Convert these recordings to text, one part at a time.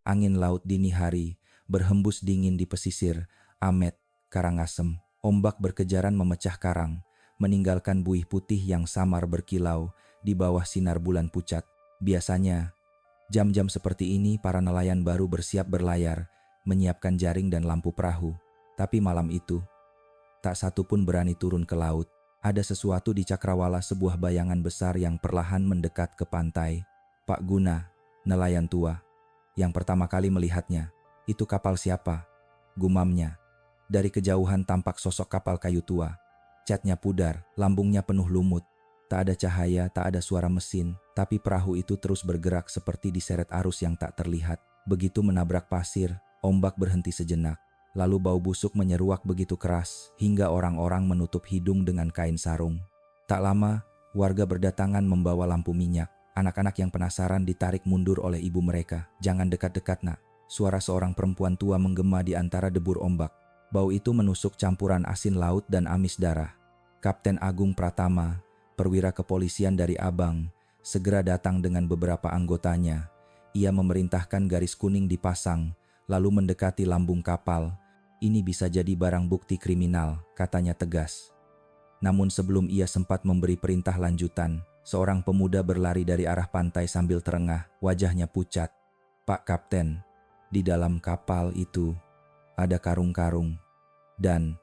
Angin laut dini hari berhembus dingin di pesisir Amet, Karangasem. Ombak berkejaran memecah karang, meninggalkan buih putih yang samar berkilau di bawah sinar bulan pucat. Biasanya, jam-jam seperti ini para nelayan baru bersiap berlayar, menyiapkan jaring dan lampu perahu. Tapi malam itu, tak satu pun berani turun ke laut. Ada sesuatu di cakrawala, sebuah bayangan besar yang perlahan mendekat ke pantai. Pak Guna, nelayan tua, yang pertama kali melihatnya. Itu kapal siapa? Gumamnya. Dari kejauhan tampak sosok kapal kayu tua. Catnya pudar, lambungnya penuh lumut. Tak ada cahaya, tak ada suara mesin, tapi perahu itu terus bergerak seperti diseret arus yang tak terlihat. Begitu menabrak pasir, ombak berhenti sejenak. Lalu bau busuk menyeruak begitu keras, hingga orang-orang menutup hidung dengan kain sarung. Tak lama, warga berdatangan membawa lampu minyak. Anak-anak yang penasaran ditarik mundur oleh ibu mereka. "Jangan dekat-dekat, nak." Suara seorang perempuan tua menggema di antara debur ombak. Bau itu menusuk campuran asin laut dan amis darah. Kapten Agung Pratama, perwira kepolisian dari Abang, segera datang dengan beberapa anggotanya. Ia memerintahkan garis kuning dipasang, lalu mendekati lambung kapal. "Ini bisa jadi barang bukti kriminal," katanya tegas. Namun sebelum ia sempat memberi perintah lanjutan, seorang pemuda berlari dari arah pantai sambil terengah, wajahnya pucat. "Pak Kapten, di dalam kapal itu ada karung-karung." Dan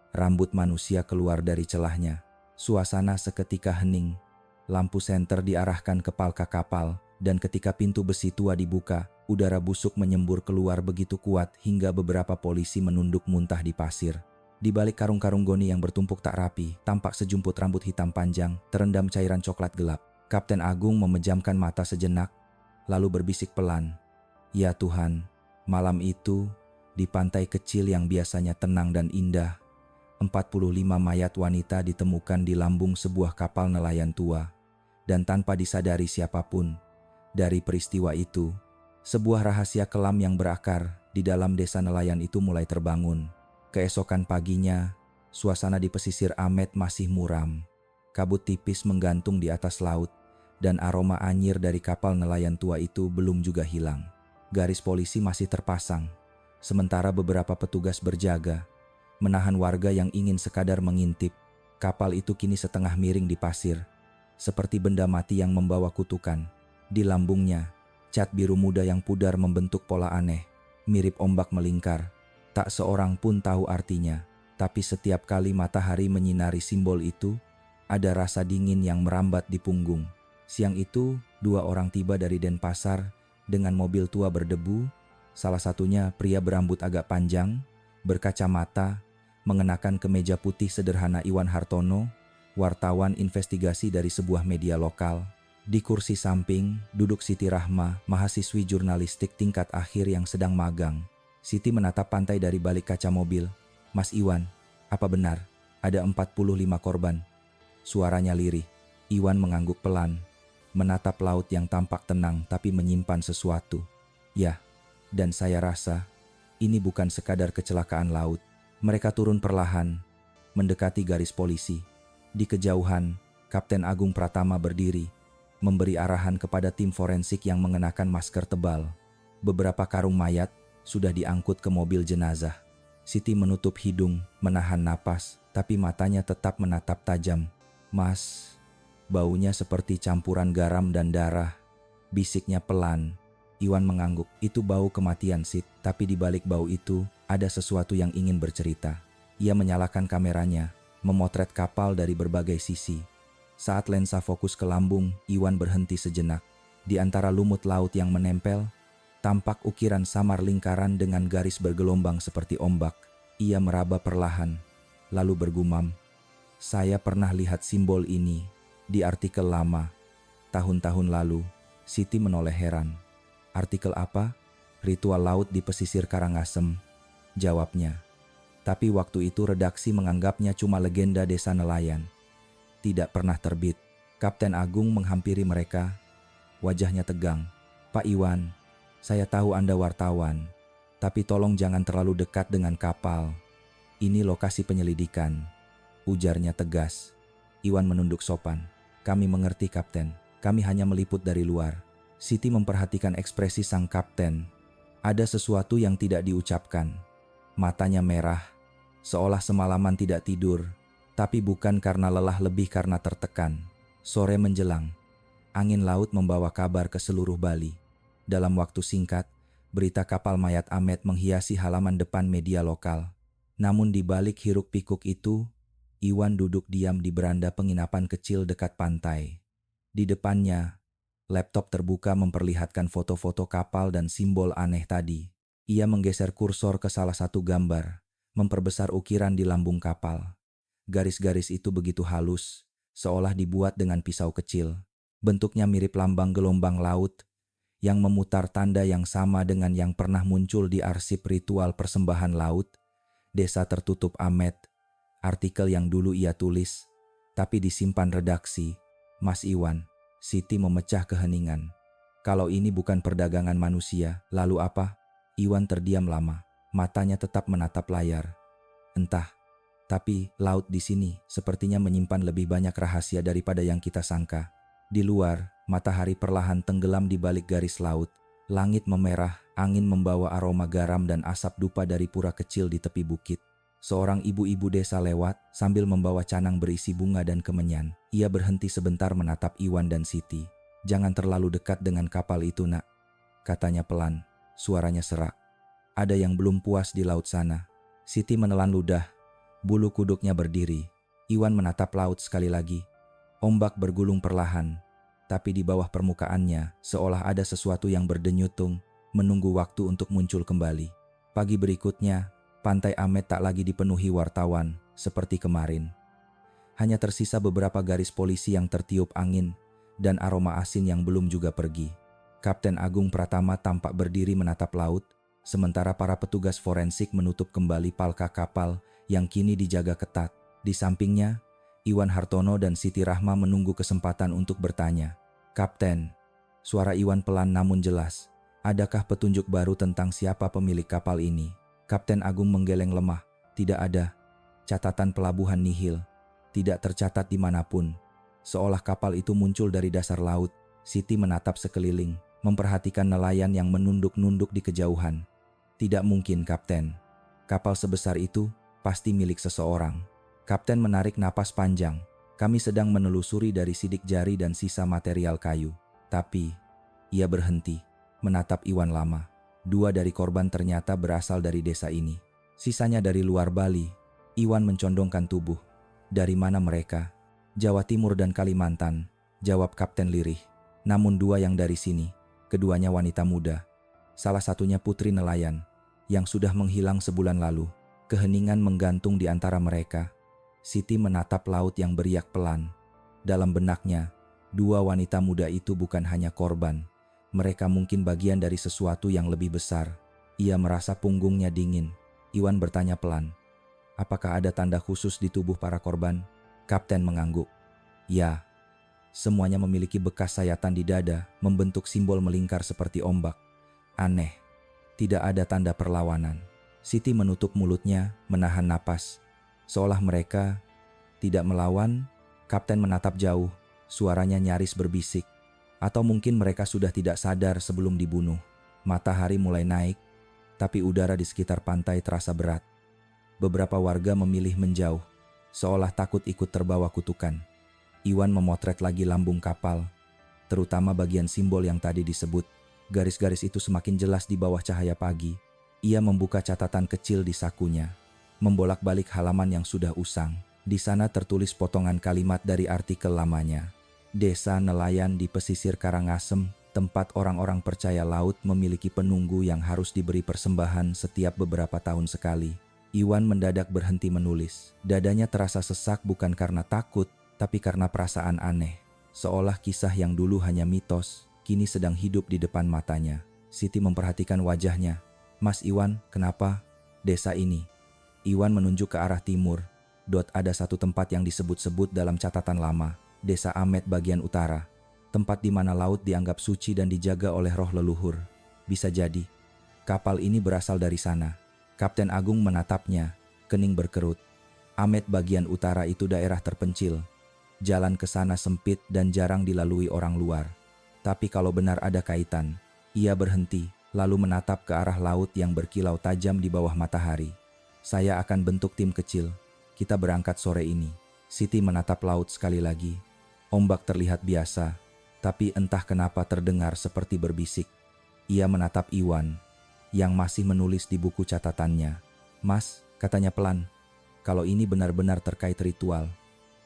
rambut manusia keluar dari celahnya. Suasana seketika hening. Lampu senter diarahkan ke palka kapal, dan ketika pintu besi tua dibuka, udara busuk menyembur keluar begitu kuat hingga beberapa polisi menunduk muntah di pasir. Di balik karung-karung goni yang bertumpuk tak rapi, tampak sejumput rambut hitam panjang, terendam cairan coklat gelap. Kapten Agung memejamkan mata sejenak, lalu berbisik pelan, "Ya Tuhan, malam itu, di pantai kecil yang biasanya tenang dan indah, 45 mayat wanita ditemukan di lambung sebuah kapal nelayan tua. Dan tanpa disadari siapapun, dari peristiwa itu, sebuah rahasia kelam yang berakar di dalam desa nelayan itu mulai terbangun." Keesokan paginya, suasana di pesisir Amet masih muram. Kabut tipis menggantung di atas laut, dan aroma anyir dari kapal nelayan tua itu belum juga hilang. Garis polisi masih terpasang, sementara beberapa petugas berjaga, menahan warga yang ingin sekadar mengintip. Kapal itu kini setengah miring di pasir, seperti benda mati yang membawa kutukan. Di lambungnya, cat biru muda yang pudar membentuk pola aneh, mirip ombak melingkar. Tak seorang pun tahu artinya, tapi setiap kali matahari menyinari simbol itu, ada rasa dingin yang merambat di punggung. Siang itu, 2 orang tiba dari Denpasar dengan mobil tua berdebu. Salah satunya pria berambut agak panjang, berkacamata, mengenakan kemeja putih sederhana. Iwan Hartono, wartawan investigasi dari sebuah media lokal. Di kursi samping duduk Siti Rahma, mahasiswi jurnalistik tingkat akhir yang sedang magang. Siti menatap pantai dari balik kaca mobil. "Mas Iwan, apa benar ada 45 korban?" Suaranya lirih. Iwan mengangguk pelan, menatap laut yang tampak tenang tapi menyimpan sesuatu. "Ya, dan saya rasa ini bukan sekadar kecelakaan laut." Mereka turun perlahan, mendekati garis polisi. Di kejauhan, Kapten Agung Pratama berdiri, memberi arahan kepada tim forensik yang mengenakan masker tebal. Beberapa karung mayat sudah diangkut ke mobil jenazah. Siti menutup hidung, menahan napas, tapi matanya tetap menatap tajam. "Mas, baunya seperti campuran garam dan darah," bisiknya pelan. Iwan mengangguk. "Itu bau kematian, Sit. Tapi di balik bau itu, ada sesuatu yang ingin bercerita." Ia menyalakan kameranya, memotret kapal dari berbagai sisi. Saat lensa fokus ke lambung, Iwan berhenti sejenak. Di antara lumut laut yang menempel, tampak ukiran samar lingkaran dengan garis bergelombang seperti ombak. Ia meraba perlahan, lalu bergumam, "Saya pernah lihat simbol ini di artikel lama, tahun-tahun lalu." Siti menoleh heran. "Artikel apa?" "Ritual laut di pesisir Karangasem," jawabnya. Tapi waktu itu redaksi menganggapnya cuma legenda desa nelayan. Tidak pernah terbit. Kapten Agung menghampiri mereka, wajahnya tegang. "Pak Iwan, saya tahu Anda wartawan, tapi tolong jangan terlalu dekat dengan kapal. Ini lokasi penyelidikan," ujarnya tegas. Iwan menunduk sopan. "Kami mengerti, Kapten. Kami hanya meliput dari luar." Siti memperhatikan ekspresi sang kapten. Ada sesuatu yang tidak diucapkan. Matanya merah, seolah semalaman tidak tidur, tapi bukan karena lelah, lebih karena tertekan. Sore menjelang, angin laut membawa kabar ke seluruh Bali. Dalam waktu singkat, berita kapal mayat Ahmed menghiasi halaman depan media lokal. Namun di balik hiruk-pikuk itu, Iwan duduk diam di beranda penginapan kecil dekat pantai. Di depannya, laptop terbuka memperlihatkan foto-foto kapal dan simbol aneh tadi. Ia menggeser kursor ke salah satu gambar, memperbesar ukiran di lambung kapal. Garis-garis itu begitu halus, seolah dibuat dengan pisau kecil. Bentuknya mirip lambang gelombang laut, yang memutar tanda yang sama dengan yang pernah muncul di arsip ritual persembahan laut, Desa Tertutup Ahmed, artikel yang dulu ia tulis, tapi disimpan redaksi. Mas Iwan, Siti memecah keheningan. Kalau ini bukan perdagangan manusia, lalu apa? Iwan terdiam lama, matanya tetap menatap layar. Entah, tapi laut di sini sepertinya menyimpan lebih banyak rahasia daripada yang kita sangka. Di luar, matahari perlahan tenggelam di balik garis laut. Langit memerah, angin membawa aroma garam dan asap dupa dari pura kecil di tepi bukit. Seorang ibu-ibu desa lewat sambil membawa canang berisi bunga dan kemenyan. Ia berhenti sebentar menatap Iwan dan Siti. "Jangan terlalu dekat dengan kapal itu, nak," katanya pelan, suaranya serak. "Ada yang belum puas di laut sana." Siti menelan ludah, bulu kuduknya berdiri. Iwan menatap laut sekali lagi. Ombak bergulung perlahan, tapi di bawah permukaannya seolah ada sesuatu yang berdenyutung, menunggu waktu untuk muncul kembali. Pagi berikutnya, pantai Ahmed tak lagi dipenuhi wartawan seperti kemarin. Hanya tersisa beberapa garis polisi yang tertiup angin dan aroma asin yang belum juga pergi. Kapten Agung Pratama tampak berdiri menatap laut, sementara para petugas forensik menutup kembali palka kapal yang kini dijaga ketat. Di sampingnya, Iwan Hartono dan Siti Rahma menunggu kesempatan untuk bertanya. "Kapten," suara Iwan pelan namun jelas, "adakah petunjuk baru tentang siapa pemilik kapal ini?" Kapten Agung menggeleng lemah. "Tidak ada. Catatan pelabuhan nihil. Tidak tercatat dimanapun." Seolah kapal itu muncul dari dasar laut, Siti menatap sekeliling, memperhatikan nelayan yang menunduk-nunduk di kejauhan. "Tidak mungkin, Kapten. Kapal sebesar itu pasti milik seseorang." Kapten menarik napas panjang. "Kami sedang menelusuri dari sidik jari dan sisa material kayu." Tapi, ia berhenti, menatap Iwan lama. Dua dari korban ternyata berasal dari desa ini. Sisanya dari luar Bali. Iwan mencondongkan tubuh. "Dari mana mereka?" "Jawa Timur dan Kalimantan," jawab Kapten lirih. "Namun dua yang dari sini, keduanya wanita muda. Salah satunya putri nelayan, yang sudah menghilang sebulan lalu." Keheningan menggantung di antara mereka. Siti menatap laut yang beriak pelan. Dalam benaknya, dua wanita muda itu bukan hanya korban. Mereka mungkin bagian dari sesuatu yang lebih besar. Ia merasa punggungnya dingin. Iwan bertanya pelan, "Apakah ada tanda khusus di tubuh para korban?" Kapten mengangguk. "Ya, semuanya memiliki bekas sayatan di dada, membentuk simbol melingkar seperti ombak. Aneh, tidak ada tanda perlawanan." Siti menutup mulutnya, menahan napas. Seolah mereka tidak melawan. Kapten menatap jauh, suaranya nyaris berbisik. Atau mungkin mereka sudah tidak sadar sebelum dibunuh. Matahari mulai naik, tapi udara di sekitar pantai terasa berat. Beberapa warga memilih menjauh, seolah takut ikut terbawa kutukan. Iwan memotret lagi lambung kapal, terutama bagian simbol yang tadi disebut. Garis-garis itu semakin jelas di bawah cahaya pagi. Ia membuka catatan kecil di sakunya, membolak-balik halaman yang sudah usang. Di sana tertulis potongan kalimat dari artikel lamanya. "Desa nelayan di pesisir Karangasem, tempat orang-orang percaya laut memiliki penunggu yang harus diberi persembahan setiap beberapa tahun sekali." Iwan mendadak berhenti menulis. Dadanya terasa sesak bukan karena takut, tapi karena perasaan aneh. Seolah kisah yang dulu hanya mitos, kini sedang hidup di depan matanya. Siti memperhatikan wajahnya. "Mas Iwan, kenapa?" "Desa ini." Iwan menunjuk ke arah timur. Ada satu tempat yang disebut-sebut dalam catatan lama, Desa Ahmed bagian utara. Tempat di mana laut dianggap suci dan dijaga oleh roh leluhur. Bisa jadi, kapal ini berasal dari sana. Kapten Agung menatapnya, kening berkerut. Ahmed bagian utara itu daerah terpencil. Jalan ke sana sempit dan jarang dilalui orang luar. Tapi kalau benar ada kaitan, ia berhenti. lalu menatap ke arah laut yang berkilau tajam di bawah matahari. Saya akan bentuk tim kecil. Kita berangkat sore ini. Siti menatap laut sekali lagi. Ombak terlihat biasa, tapi entah kenapa terdengar seperti berbisik. Ia menatap Iwan, yang masih menulis di buku catatannya. "Mas," katanya pelan, "kalau ini benar-benar terkait ritual,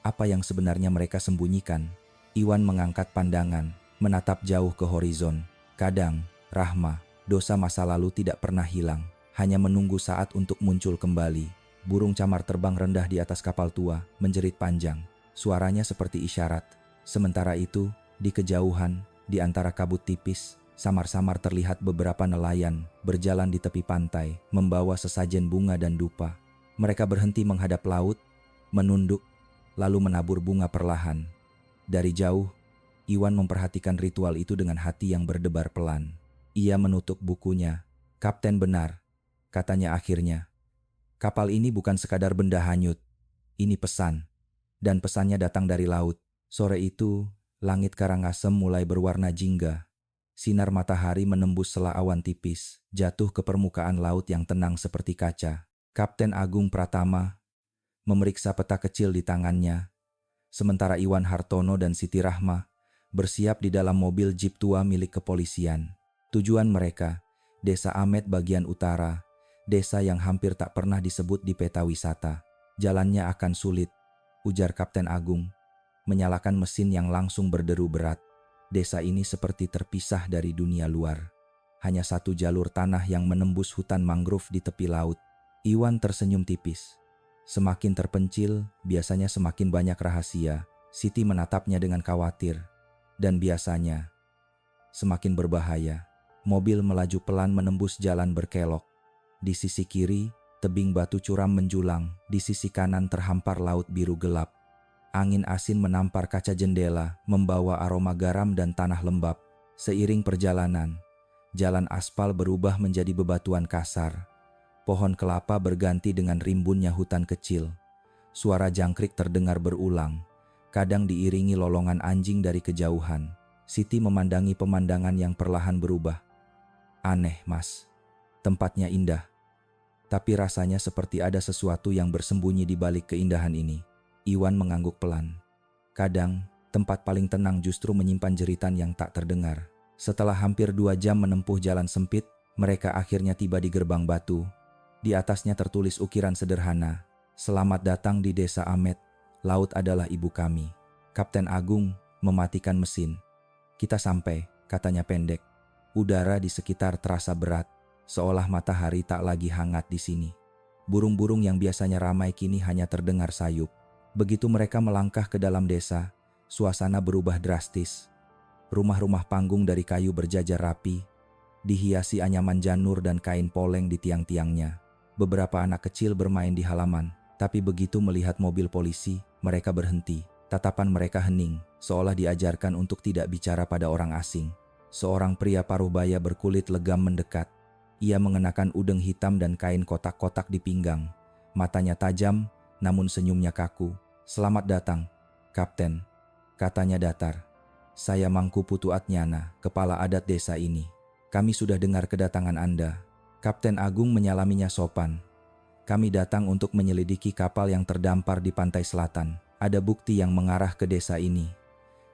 apa yang sebenarnya mereka sembunyikan?" Iwan mengangkat pandangan, menatap jauh ke horizon. Kadang, Rahma, dosa masa lalu tidak pernah hilang, hanya menunggu saat untuk muncul kembali. Burung camar terbang rendah di atas kapal tua, menjerit panjang. Suaranya seperti isyarat. Sementara itu, di kejauhan, di antara kabut tipis, samar-samar terlihat beberapa nelayan berjalan di tepi pantai, membawa sesajen bunga dan dupa. Mereka berhenti menghadap laut, menunduk, lalu menabur bunga perlahan. Dari jauh, Iwan memperhatikan ritual itu dengan hati yang berdebar pelan. Ia menutup bukunya. "Kapten benar," katanya akhirnya. "Kapal ini bukan sekadar benda hanyut. Ini pesan." Dan pesannya datang dari laut. Sore itu, langit Karangasem mulai berwarna jingga. Sinar matahari menembus sela awan tipis, jatuh ke permukaan laut yang tenang seperti kaca. Kapten Agung Pratama memeriksa peta kecil di tangannya, sementara Iwan Hartono dan Siti Rahma bersiap di dalam mobil jeep tua milik kepolisian. Tujuan mereka, Desa Amet bagian utara, desa yang hampir tak pernah disebut di peta wisata. "Jalannya akan sulit," ujar Kapten Agung, menyalakan mesin yang langsung berderu berat. Desa ini seperti terpisah dari dunia luar. Hanya satu jalur tanah yang menembus hutan mangrove di tepi laut. Iwan tersenyum tipis. Semakin terpencil, biasanya semakin banyak rahasia. Siti menatapnya dengan khawatir. Dan biasanya, semakin berbahaya. Mobil melaju pelan menembus jalan berkelok. Di sisi kiri, tebing batu curam menjulang. Di sisi kanan terhampar laut biru gelap. Angin asin menampar kaca jendela, membawa aroma garam dan tanah lembab. Seiring perjalanan, jalan aspal berubah menjadi bebatuan kasar. Pohon kelapa berganti dengan rimbunnya hutan kecil. Suara jangkrik terdengar berulang, kadang diiringi lolongan anjing dari kejauhan. Siti memandangi pemandangan yang perlahan berubah. "Aneh, Mas. Tempatnya indah, tapi rasanya seperti ada sesuatu yang bersembunyi di balik keindahan ini." Iwan mengangguk pelan. Kadang, tempat paling tenang justru menyimpan jeritan yang tak terdengar. Setelah hampir 2 jam menempuh jalan sempit, mereka akhirnya tiba di gerbang batu. Di atasnya tertulis ukiran sederhana, "Selamat datang di Desa Amet. Laut adalah ibu kami." Kapten Agung mematikan mesin. "Kita sampai," katanya pendek. Udara di sekitar terasa berat, seolah matahari tak lagi hangat di sini. Burung-burung yang biasanya ramai kini hanya terdengar sayup. Begitu mereka melangkah ke dalam desa, suasana berubah drastis. Rumah-rumah panggung dari kayu berjajar rapi, dihiasi anyaman janur dan kain poleng di tiang-tiangnya. Beberapa anak kecil bermain di halaman, tapi begitu melihat mobil polisi, mereka berhenti. Tatapan mereka hening, seolah diajarkan untuk tidak bicara pada orang asing. Seorang pria paruh baya berkulit legam mendekat. Ia mengenakan udeng hitam dan kain kotak-kotak di pinggang. Matanya tajam, namun senyumnya kaku. "Selamat datang, Kapten," katanya datar. "Saya Mangku Putu Atnyana, kepala adat desa ini. Kami sudah dengar kedatangan Anda." Kapten Agung menyalaminya sopan. "Kami datang untuk menyelidiki kapal yang terdampar di pantai selatan. Ada bukti yang mengarah ke desa ini.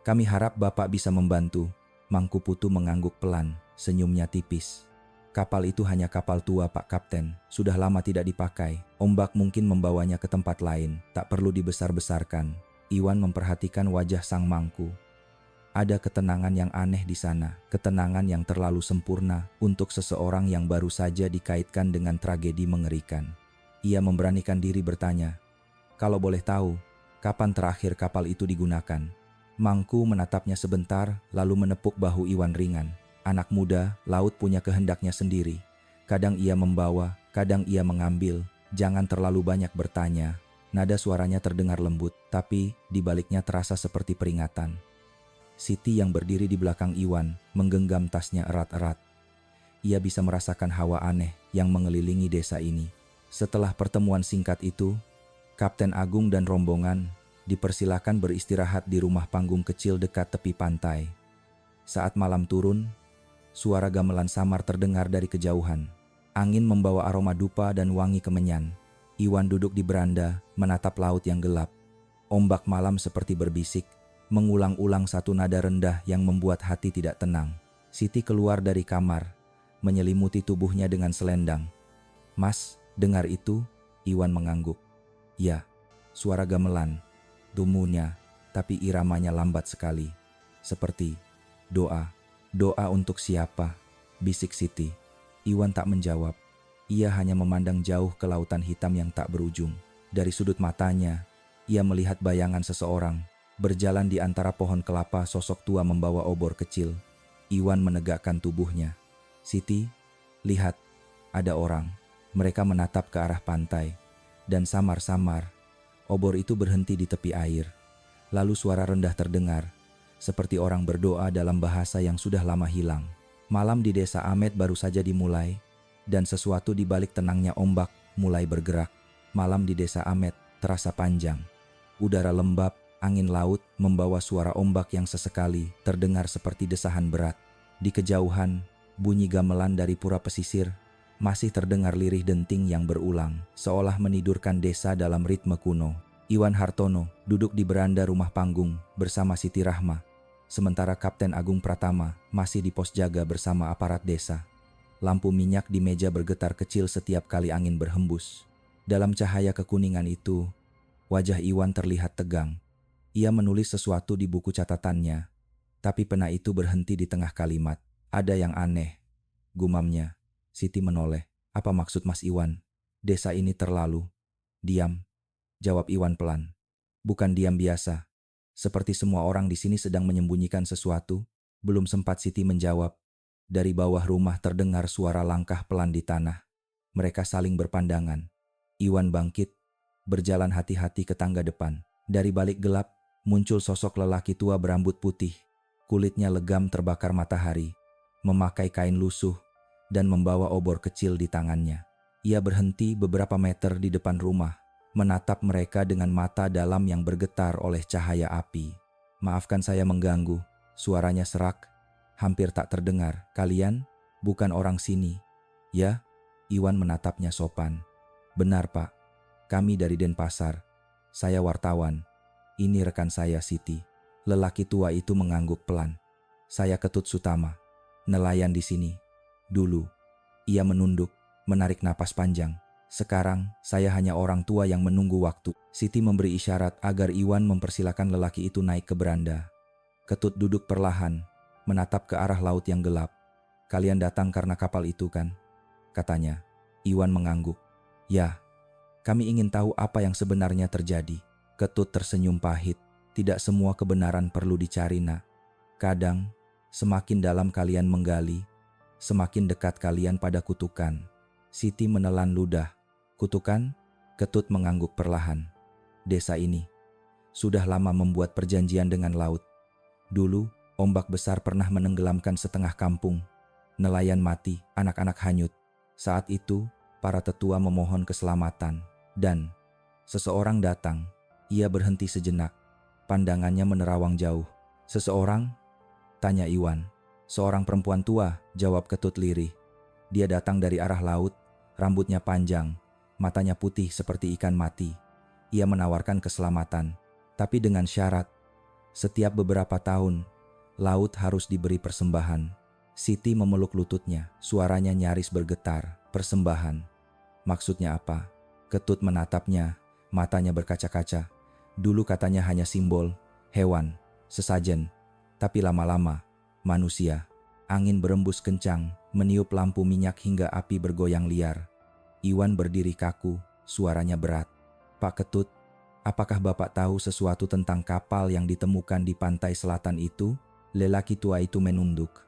Kami harap Bapak bisa membantu." Mangku Putu mengangguk pelan, senyumnya tipis. "Kapal itu hanya kapal tua, Pak Kapten. Sudah lama tidak dipakai. Ombak mungkin membawanya ke tempat lain. Tak perlu dibesar-besarkan." Iwan memperhatikan wajah sang mangku. Ada ketenangan yang aneh di sana, ketenangan yang terlalu sempurna untuk seseorang yang baru saja dikaitkan dengan tragedi mengerikan. Ia memberanikan diri bertanya, "Kalau boleh tahu, kapan terakhir kapal itu digunakan?" Mangku menatapnya sebentar, lalu menepuk bahu Iwan ringan. "Anak muda, laut punya kehendaknya sendiri. Kadang ia membawa, kadang ia mengambil. Jangan terlalu banyak bertanya." Nada suaranya terdengar lembut, tapi di baliknya terasa seperti peringatan. Siti yang berdiri di belakang Iwan menggenggam tasnya erat-erat. Ia bisa merasakan hawa aneh yang mengelilingi desa ini. Setelah pertemuan singkat itu, Kapten Agung dan rombongan dipersilakan beristirahat di rumah panggung kecil dekat tepi pantai. Saat malam turun, Suara gamelan samar terdengar dari kejauhan. Angin membawa aroma dupa dan wangi kemenyan. Iwan duduk di beranda, menatap laut yang gelap. Ombak malam seperti berbisik, mengulang-ulang satu nada rendah yang membuat hati tidak tenang. Siti keluar dari kamar, menyelimuti tubuhnya dengan selendang. "Mas, dengar itu?" Iwan mengangguk. "Ya." Suara gamelan, dumunya, tapi iramanya lambat sekali. Seperti doa. "Doa untuk siapa?" bisik Siti. Iwan tak menjawab. Ia hanya memandang jauh ke lautan hitam yang tak berujung. Dari sudut matanya, ia melihat bayangan seseorang berjalan di antara pohon kelapa. Sosok tua membawa obor kecil. Iwan menegakkan tubuhnya. "Siti, lihat, ada orang." Mereka menatap ke arah pantai, dan samar-samar obor itu berhenti di tepi air. Lalu suara rendah terdengar, seperti orang berdoa dalam bahasa yang sudah lama hilang. Malam di desa Amet baru saja dimulai, dan sesuatu di balik tenangnya ombak mulai bergerak. Malam di desa Amet terasa panjang. Udara lembab, angin laut membawa suara ombak yang sesekali terdengar seperti desahan berat. Di kejauhan, bunyi gamelan dari pura pesisir masih terdengar lirih denting yang berulang, seolah menidurkan desa dalam ritme kuno. Iwan Hartono duduk di beranda rumah panggung bersama Siti Rahma, sementara Kapten Agung Pratama masih di pos jaga bersama aparat desa. Lampu minyak di meja bergetar kecil setiap kali angin berhembus. Dalam cahaya kekuningan itu, wajah Iwan terlihat tegang. Ia menulis sesuatu di buku catatannya, tapi pena itu berhenti di tengah kalimat. "Ada yang aneh," gumamnya. Siti menoleh. "Apa maksud Mas Iwan? Desa ini terlalu..." "Diam," jawab Iwan pelan. "Bukan diam biasa. Seperti semua orang di sini sedang menyembunyikan sesuatu." Belum sempat Siti menjawab, dari bawah rumah terdengar suara langkah pelan di tanah. Mereka saling berpandangan. Iwan bangkit, berjalan hati-hati ke tangga depan. Dari balik gelap, muncul sosok lelaki tua berambut putih. Kulitnya legam terbakar matahari, memakai kain lusuh, dan membawa obor kecil di tangannya. Ia berhenti beberapa meter di depan rumah, menatap mereka dengan mata dalam yang bergetar oleh cahaya api. "Maafkan saya mengganggu," suaranya serak, hampir tak terdengar. "Kalian bukan orang sini, ya?" Iwan menatapnya sopan. "Benar, Pak. Kami dari Denpasar. Saya wartawan. Ini rekan saya, Siti." Lelaki tua itu mengangguk pelan. "Saya Ketut Sutama, nelayan di sini. Dulu." Ia menunduk, menarik napas panjang. "Sekarang, saya hanya orang tua yang menunggu waktu." Siti memberi isyarat agar Iwan mempersilakan lelaki itu naik ke beranda. Ketut duduk perlahan, menatap ke arah laut yang gelap. "Kalian datang karena kapal itu, kan?" katanya. Iwan mengangguk. "Ya, kami ingin tahu apa yang sebenarnya terjadi." Ketut tersenyum pahit. "Tidak semua kebenaran perlu dicari, nak. Kadang, semakin dalam kalian menggali, semakin dekat kalian pada kutukan." Siti menelan ludah. "Kutukan?" Ketut mengangguk perlahan. "Desa ini sudah lama membuat perjanjian dengan laut. Dulu, ombak besar pernah menenggelamkan setengah kampung. Nelayan mati, anak-anak hanyut. Saat itu, para tetua memohon keselamatan. Dan seseorang datang." Ia berhenti sejenak. Pandangannya menerawang jauh. "Seseorang?" tanya Iwan. "Seorang perempuan tua," jawab Ketut lirih. "Dia datang dari arah laut, rambutnya panjang, matanya putih seperti ikan mati. Ia menawarkan keselamatan, tapi dengan syarat. Setiap beberapa tahun, laut harus diberi persembahan." Siti memeluk lututnya, suaranya nyaris bergetar. "Persembahan? Maksudnya apa?" Ketut menatapnya, matanya berkaca-kaca. "Dulu katanya hanya simbol, hewan, sesajen. Tapi lama-lama, manusia." Angin berembus kencang, meniup lampu minyak hingga api bergoyang liar. Iwan berdiri kaku, suaranya berat. "Pak Ketut, apakah Bapak tahu sesuatu tentang kapal yang ditemukan di pantai selatan itu?" Lelaki tua itu menunduk.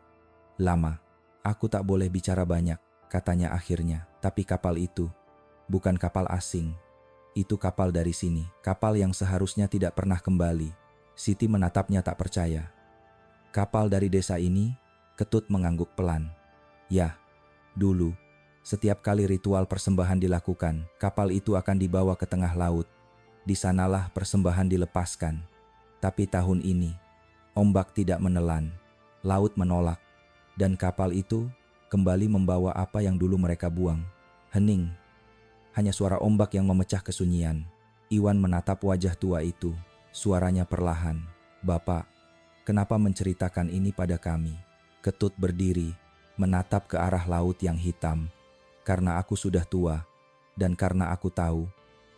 "Lama. Aku tak boleh bicara banyak," katanya akhirnya. "Tapi kapal itu bukan kapal asing. Itu kapal dari sini, kapal yang seharusnya tidak pernah kembali." Siti menatapnya tak percaya. "Kapal dari desa ini?" Ketut mengangguk pelan. "Ya, dulu, setiap kali ritual persembahan dilakukan, kapal itu akan dibawa ke tengah laut. Di sanalah persembahan dilepaskan. Tapi tahun ini, ombak tidak menelan, laut menolak. Dan kapal itu kembali membawa apa yang dulu mereka buang. Hening. Hanya suara ombak yang memecah kesunyian. Iwan menatap wajah tua itu. Suaranya perlahan. "Bapak, kenapa menceritakan ini pada kami?" Ketut berdiri, menatap ke arah laut yang hitam. "Karena aku sudah tua, dan karena aku tahu,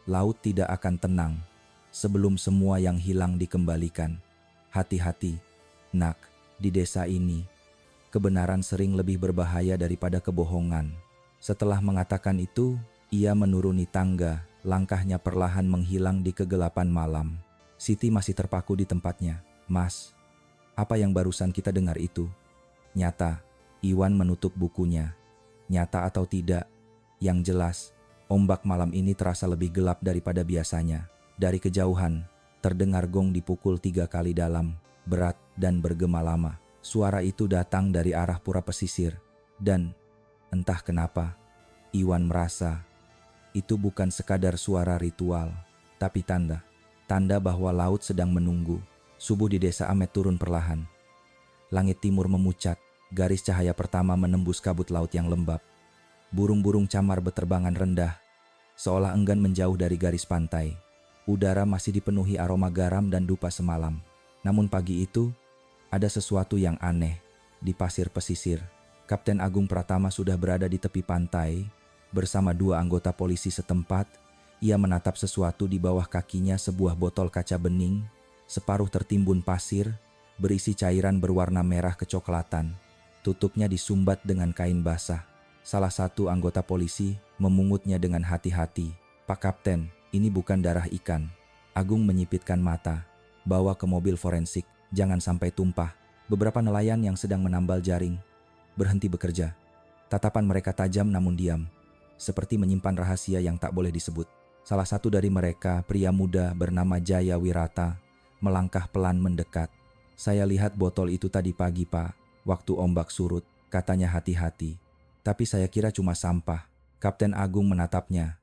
laut tidak akan tenang sebelum semua yang hilang dikembalikan. Hati-hati, nak, di desa ini, kebenaran sering lebih berbahaya daripada kebohongan." Setelah mengatakan itu, ia menuruni tangga, langkahnya perlahan menghilang di kegelapan malam. Siti masih terpaku di tempatnya. "Mas, apa yang barusan kita dengar itu nyata?" Iwan menutup bukunya. "Nyata atau tidak, yang jelas, ombak malam ini terasa lebih gelap daripada biasanya." Dari kejauhan, terdengar gong dipukul 3 kali dalam, berat, dan bergema lama. Suara itu datang dari arah pura pesisir. Dan, entah kenapa, Iwan merasa itu bukan sekadar suara ritual, tapi tanda bahwa laut sedang menunggu. Subuh di desa Amet turun perlahan. Langit timur memucat, garis cahaya pertama menembus kabut laut yang lembab. Burung-burung camar beterbangan rendah, seolah enggan menjauh dari garis pantai. Udara masih dipenuhi aroma garam dan dupa semalam. Namun pagi itu, ada sesuatu yang aneh. Di pasir pesisir, Kapten Agung Pratama sudah berada di tepi pantai bersama 2 anggota polisi setempat. Ia menatap sesuatu di bawah kakinya, sebuah botol kaca bening, separuh tertimbun pasir, berisi cairan berwarna merah kecoklatan. Tutupnya disumbat dengan kain basah. Salah satu anggota polisi memungutnya dengan hati-hati. "Pak Kapten, ini bukan darah ikan." Agung menyipitkan mata. "Bawa ke mobil forensik, jangan sampai tumpah." Beberapa nelayan yang sedang menambal jaring berhenti bekerja. Tatapan mereka tajam namun diam, seperti menyimpan rahasia yang tak boleh disebut. Salah satu dari mereka, pria muda bernama Jaya Wirata, melangkah pelan mendekat. "Saya lihat botol itu tadi pagi, Pak, waktu ombak surut," katanya hati-hati. "Tapi saya kira cuma sampah." Kapten Agung menatapnya.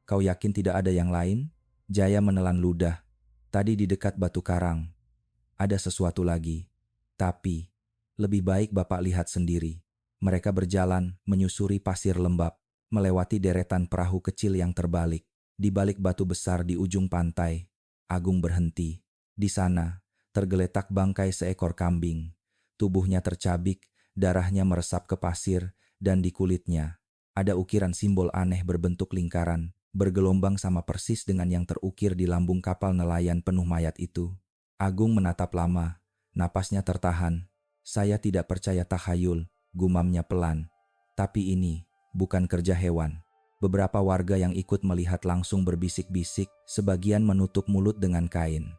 "Kau yakin tidak ada yang lain?" Jaya menelan ludah. "Tadi di dekat batu karang ada sesuatu lagi. Tapi lebih baik Bapak lihat sendiri." Mereka berjalan menyusuri pasir lembab, melewati deretan perahu kecil yang terbalik. Di balik batu besar di ujung pantai, Agung berhenti. Di sana, tergeletak bangkai seekor kambing. Tubuhnya tercabik, darahnya meresap ke pasir, dan di kulitnya ada ukiran simbol aneh berbentuk lingkaran, bergelombang sama persis dengan yang terukir di lambung kapal nelayan penuh mayat itu. Agung menatap lama, napasnya tertahan. "Saya tidak percaya takhayul," gumamnya pelan. "Tapi ini bukan kerja hewan." Beberapa warga yang ikut melihat langsung berbisik-bisik, sebagian menutup mulut dengan kain.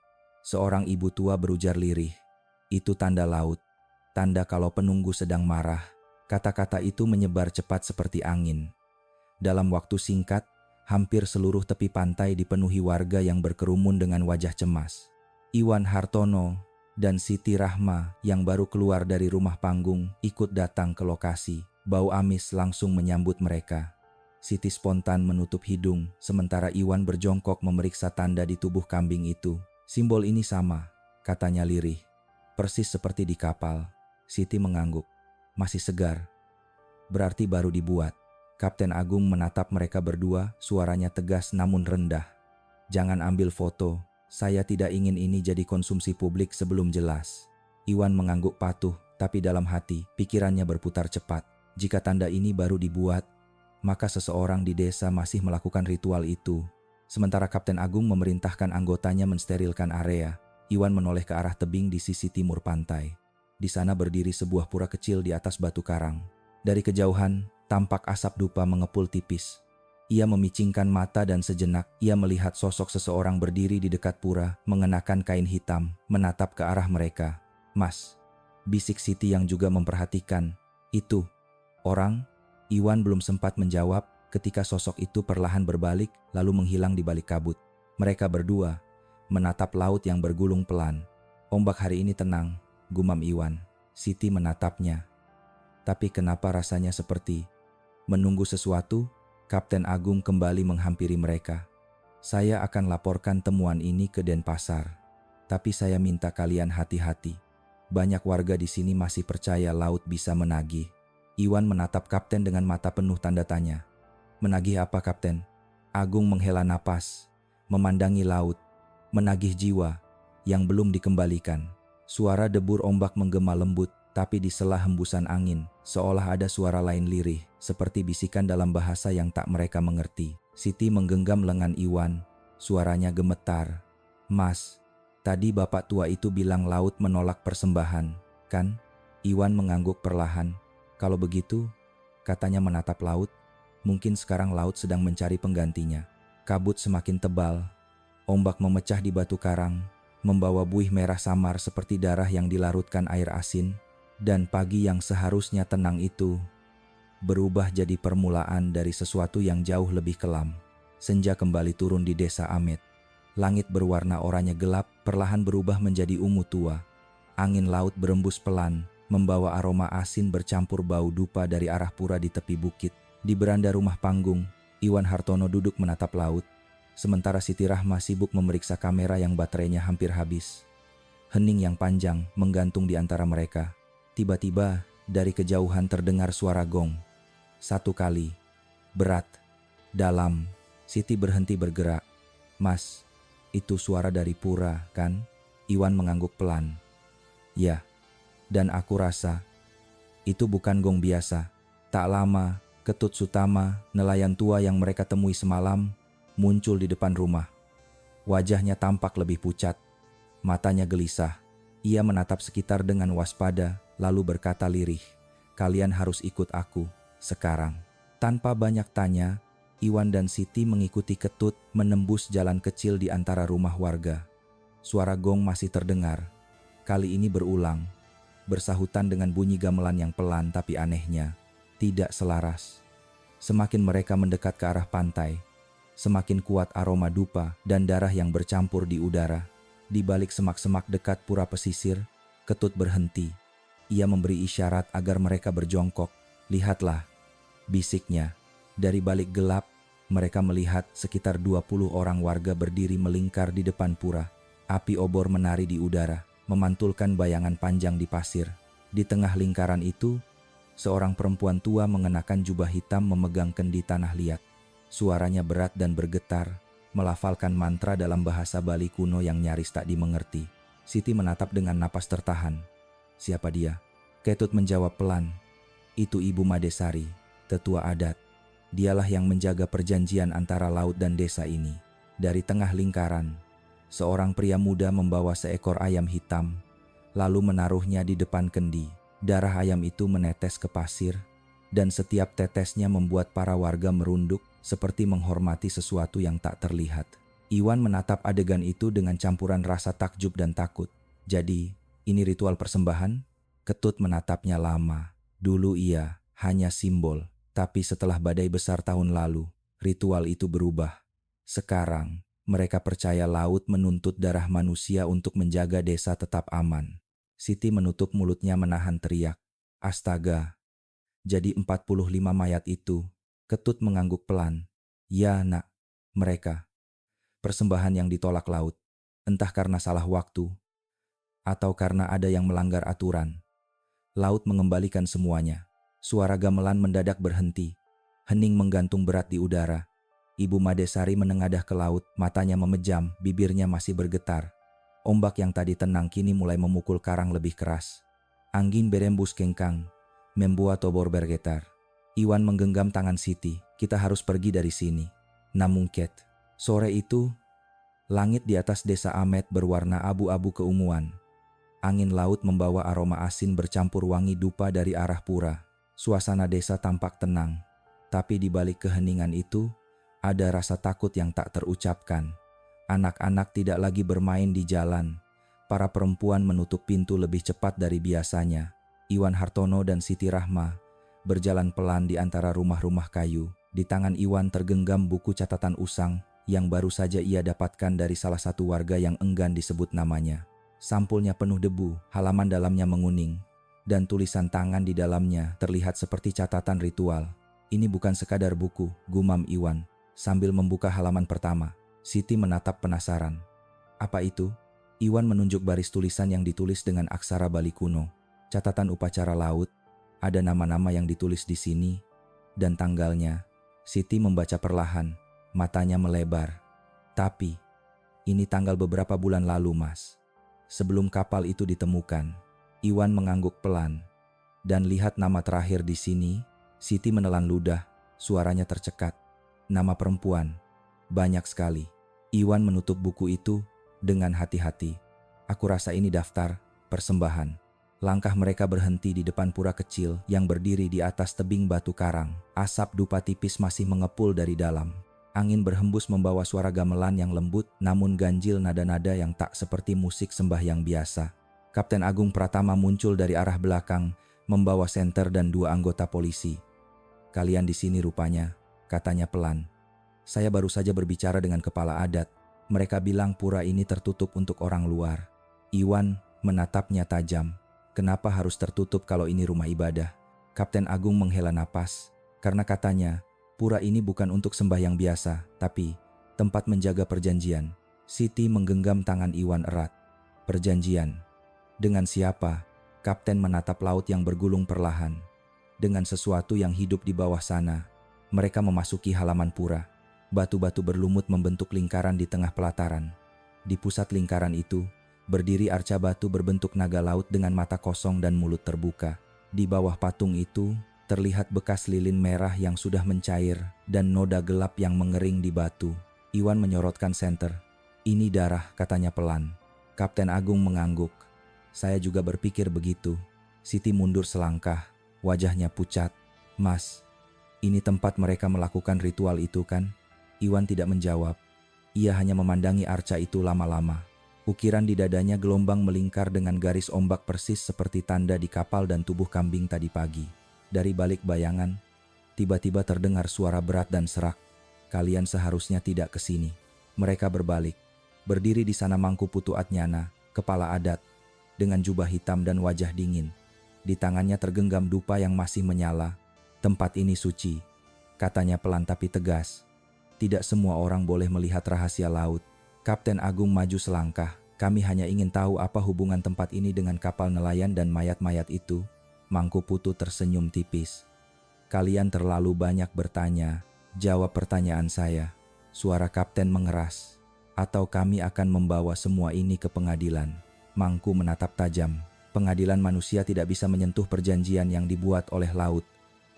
Seorang ibu tua berujar lirih, "Itu tanda laut, tanda kalau penunggu sedang marah." Kata-kata itu menyebar cepat seperti angin. Dalam waktu singkat, hampir seluruh tepi pantai dipenuhi warga yang berkerumun dengan wajah cemas. Iwan Hartono dan Siti Rahma yang baru keluar dari rumah panggung ikut datang ke lokasi. Bau amis langsung menyambut mereka. Siti spontan menutup hidung, sementara Iwan berjongkok memeriksa tanda di tubuh kambing itu. "Simbol ini sama," katanya lirih. "Persis seperti di kapal." Siti mengangguk. "Masih segar. Berarti baru dibuat." Kapten Agung menatap mereka berdua, suaranya tegas namun rendah. "Jangan ambil foto. Saya tidak ingin ini jadi konsumsi publik sebelum jelas." Iwan mengangguk patuh, tapi dalam hati, pikirannya berputar cepat. Jika tanda ini baru dibuat, maka seseorang di desa masih melakukan ritual itu. Sementara Kapten Agung memerintahkan anggotanya mensterilkan area, Iwan menoleh ke arah tebing di sisi timur pantai. Di sana berdiri sebuah pura kecil di atas batu karang. Dari kejauhan, tampak asap dupa mengepul tipis. Ia memicingkan mata dan sejenak ia melihat sosok seseorang berdiri di dekat pura, mengenakan kain hitam, menatap ke arah mereka. "Mas," bisik Siti yang juga memperhatikan. "Itu orang?" Iwan belum sempat menjawab ketika sosok itu perlahan berbalik lalu menghilang di balik kabut. Mereka berdua menatap laut yang bergulung pelan. "Ombak hari ini tenang," gumam Iwan. Siti menatapnya. Tapi kenapa rasanya seperti menunggu sesuatu? Kapten Agung kembali menghampiri mereka. "Saya akan laporkan temuan ini ke Denpasar. Tapi saya minta kalian hati-hati. Banyak warga di sini masih percaya laut bisa menagih. Iwan menatap kapten dengan mata penuh tanda tanya. Menagih apa, Kapten? Agung menghela napas, memandangi laut, menagih jiwa yang belum dikembalikan. Suara debur ombak menggema lembut, tapi di sela hembusan angin, seolah ada suara lain lirih, seperti bisikan dalam bahasa yang tak mereka mengerti. Siti menggenggam lengan Iwan, suaranya gemetar. Mas, tadi bapak tua itu bilang laut menolak persembahan, kan? Iwan mengangguk perlahan. Kalau begitu, katanya menatap laut, mungkin sekarang laut sedang mencari penggantinya. Kabut semakin tebal, ombak memecah di batu karang, membawa buih merah samar seperti darah yang dilarutkan air asin, dan pagi yang seharusnya tenang itu berubah jadi permulaan dari sesuatu yang jauh lebih kelam. Senja kembali turun di desa Amet. Langit berwarna oranye gelap perlahan berubah menjadi ungu tua. Angin laut berembus pelan, membawa aroma asin bercampur bau dupa dari arah pura di tepi bukit. Di beranda rumah panggung, Iwan Hartono duduk menatap laut, sementara Siti Rahma sibuk memeriksa kamera yang baterainya hampir habis. Hening yang panjang menggantung di antara mereka. Tiba-tiba, dari kejauhan terdengar suara gong. Satu kali, berat, dalam. Siti berhenti bergerak. Mas, itu suara dari pura, kan? Iwan mengangguk pelan. Ya, dan aku rasa itu bukan gong biasa. Tak lama, Ketut Sutama, nelayan tua yang mereka temui semalam, muncul di depan rumah. Wajahnya tampak lebih pucat, matanya gelisah. Ia menatap sekitar dengan waspada, lalu berkata lirih, "Kalian harus ikut aku, sekarang." Tanpa banyak tanya, Iwan dan Siti mengikuti Ketut menembus jalan kecil di antara rumah warga. Suara gong masih terdengar. Kali ini berulang, bersahutan dengan bunyi gamelan yang pelan tapi anehnya tidak selaras. Semakin mereka mendekat ke arah pantai, semakin kuat aroma dupa dan darah yang bercampur di udara. Di balik semak-semak dekat pura pesisir, Ketut berhenti. Ia memberi isyarat agar mereka berjongkok. "Lihatlah," bisiknya. Dari balik gelap, mereka melihat sekitar 20 orang warga berdiri melingkar di depan pura. Api obor menari di udara, memantulkan bayangan panjang di pasir. Di tengah lingkaran itu, seorang perempuan tua mengenakan jubah hitam memegang kendi tanah liat. Suaranya berat dan bergetar, melafalkan mantra dalam bahasa Bali kuno yang nyaris tak dimengerti. Siti menatap dengan napas tertahan. "Siapa dia?" Ketut menjawab pelan. "Itu Ibu Madesari, tetua adat. Dialah yang menjaga perjanjian antara laut dan desa ini." Dari tengah lingkaran, seorang pria muda membawa seekor ayam hitam, lalu menaruhnya di depan kendi. Darah ayam itu menetes ke pasir, dan setiap tetesnya membuat para warga merunduk seperti menghormati sesuatu yang tak terlihat. Iwan menatap adegan itu dengan campuran rasa takjub dan takut. "Jadi, ini ritual persembahan?" Ketut menatapnya lama. Dulu ia hanya simbol, tapi setelah badai besar tahun lalu, ritual itu berubah. Sekarang, mereka percaya laut menuntut darah manusia untuk menjaga desa tetap aman. Siti menutup mulutnya menahan teriak. "Astaga, jadi 45 mayat itu." Ketut mengangguk pelan. "Ya, Nak, mereka. Persembahan yang ditolak laut. Entah karena salah waktu, atau karena ada yang melanggar aturan. Laut mengembalikan semuanya." Suara gamelan mendadak berhenti. Hening menggantung berat di udara. Ibu Madesari menengadah ke laut, matanya memejam, bibirnya masih bergetar. Ombak yang tadi tenang kini mulai memukul karang lebih keras. Angin berembus kengkang, membuat obor bergetar. Iwan menggenggam tangan Siti. "Kita harus pergi dari sini." Namun Ket, sore itu, langit di atas desa Amet berwarna abu-abu keunguan. Angin laut membawa aroma asin bercampur wangi dupa dari arah pura. Suasana desa tampak tenang, tapi di balik keheningan itu, ada rasa takut yang tak terucapkan. Anak-anak tidak lagi bermain di jalan. Para perempuan menutup pintu lebih cepat dari biasanya. Iwan Hartono dan Siti Rahma berjalan pelan di antara rumah-rumah kayu. Di tangan Iwan tergenggam buku catatan usang yang baru saja ia dapatkan dari salah satu warga yang enggan disebut namanya. Sampulnya penuh debu, halaman dalamnya menguning, dan tulisan tangan di dalamnya terlihat seperti catatan ritual. "Ini bukan sekadar buku," gumam Iwan sambil membuka halaman pertama. Siti menatap penasaran. "Apa itu?" Iwan menunjuk baris tulisan yang ditulis dengan aksara Bali kuno. Catatan upacara laut, ada nama-nama yang ditulis di sini, dan tanggalnya. Siti membaca perlahan, matanya melebar. Tapi, ini tanggal beberapa bulan lalu, Mas. Sebelum kapal itu ditemukan. Iwan mengangguk pelan. Dan lihat nama terakhir di sini. Siti menelan ludah, suaranya tercekat. Nama perempuan. Banyak sekali. Iwan menutup buku itu dengan hati-hati. Aku rasa ini daftar persembahan. Langkah mereka berhenti di depan pura kecil yang berdiri di atas tebing batu karang. Asap dupa tipis masih mengepul dari dalam. Angin berhembus membawa suara gamelan yang lembut namun ganjil nada-nada yang tak seperti musik sembahyang biasa. Kapten Agung Pratama muncul dari arah belakang membawa senter dan 2 anggota polisi. Kalian di sini rupanya, katanya pelan. Saya baru saja berbicara dengan kepala adat. Mereka bilang pura ini tertutup untuk orang luar. Iwan menatapnya tajam. Kenapa harus tertutup kalau ini rumah ibadah? Kapten Agung menghela napas. Karena katanya, pura ini bukan untuk sembahyang biasa, tapi tempat menjaga perjanjian. Siti menggenggam tangan Iwan erat. Perjanjian. Dengan siapa? Kapten menatap laut yang bergulung perlahan. Dengan sesuatu yang hidup di bawah sana. Mereka memasuki halaman pura. Batu-batu berlumut membentuk lingkaran di tengah pelataran. Di pusat lingkaran itu, berdiri arca batu berbentuk naga laut dengan mata kosong dan mulut terbuka. Di bawah patung itu, terlihat bekas lilin merah yang sudah mencair dan noda gelap yang mengering di batu. Iwan menyorotkan senter. Ini darah, katanya pelan. Kapten Agung mengangguk. Saya juga berpikir begitu. Siti mundur selangkah, wajahnya pucat. Mas, ini tempat mereka melakukan ritual itu kan? Iwan tidak menjawab. Ia hanya memandangi arca itu lama-lama. Ukiran di dadanya gelombang melingkar dengan garis ombak persis seperti tanda di kapal dan tubuh kambing tadi pagi. Dari balik bayangan, tiba-tiba terdengar suara berat dan serak. Kalian seharusnya tidak ke sini. Mereka berbalik. Berdiri di sana Mangku Putu Atnyana, kepala adat, dengan jubah hitam dan wajah dingin. Di tangannya tergenggam dupa yang masih menyala. Tempat ini suci, katanya pelan tapi tegas. Tidak semua orang boleh melihat rahasia laut. Kapten Agung maju selangkah. Kami hanya ingin tahu apa hubungan tempat ini dengan kapal nelayan dan mayat-mayat itu. Mangku Putu tersenyum tipis. Kalian terlalu banyak bertanya. Jawab pertanyaan saya. Suara kapten mengeras. Atau kami akan membawa semua ini ke pengadilan. Mangku menatap tajam. Pengadilan manusia tidak bisa menyentuh perjanjian yang dibuat oleh laut.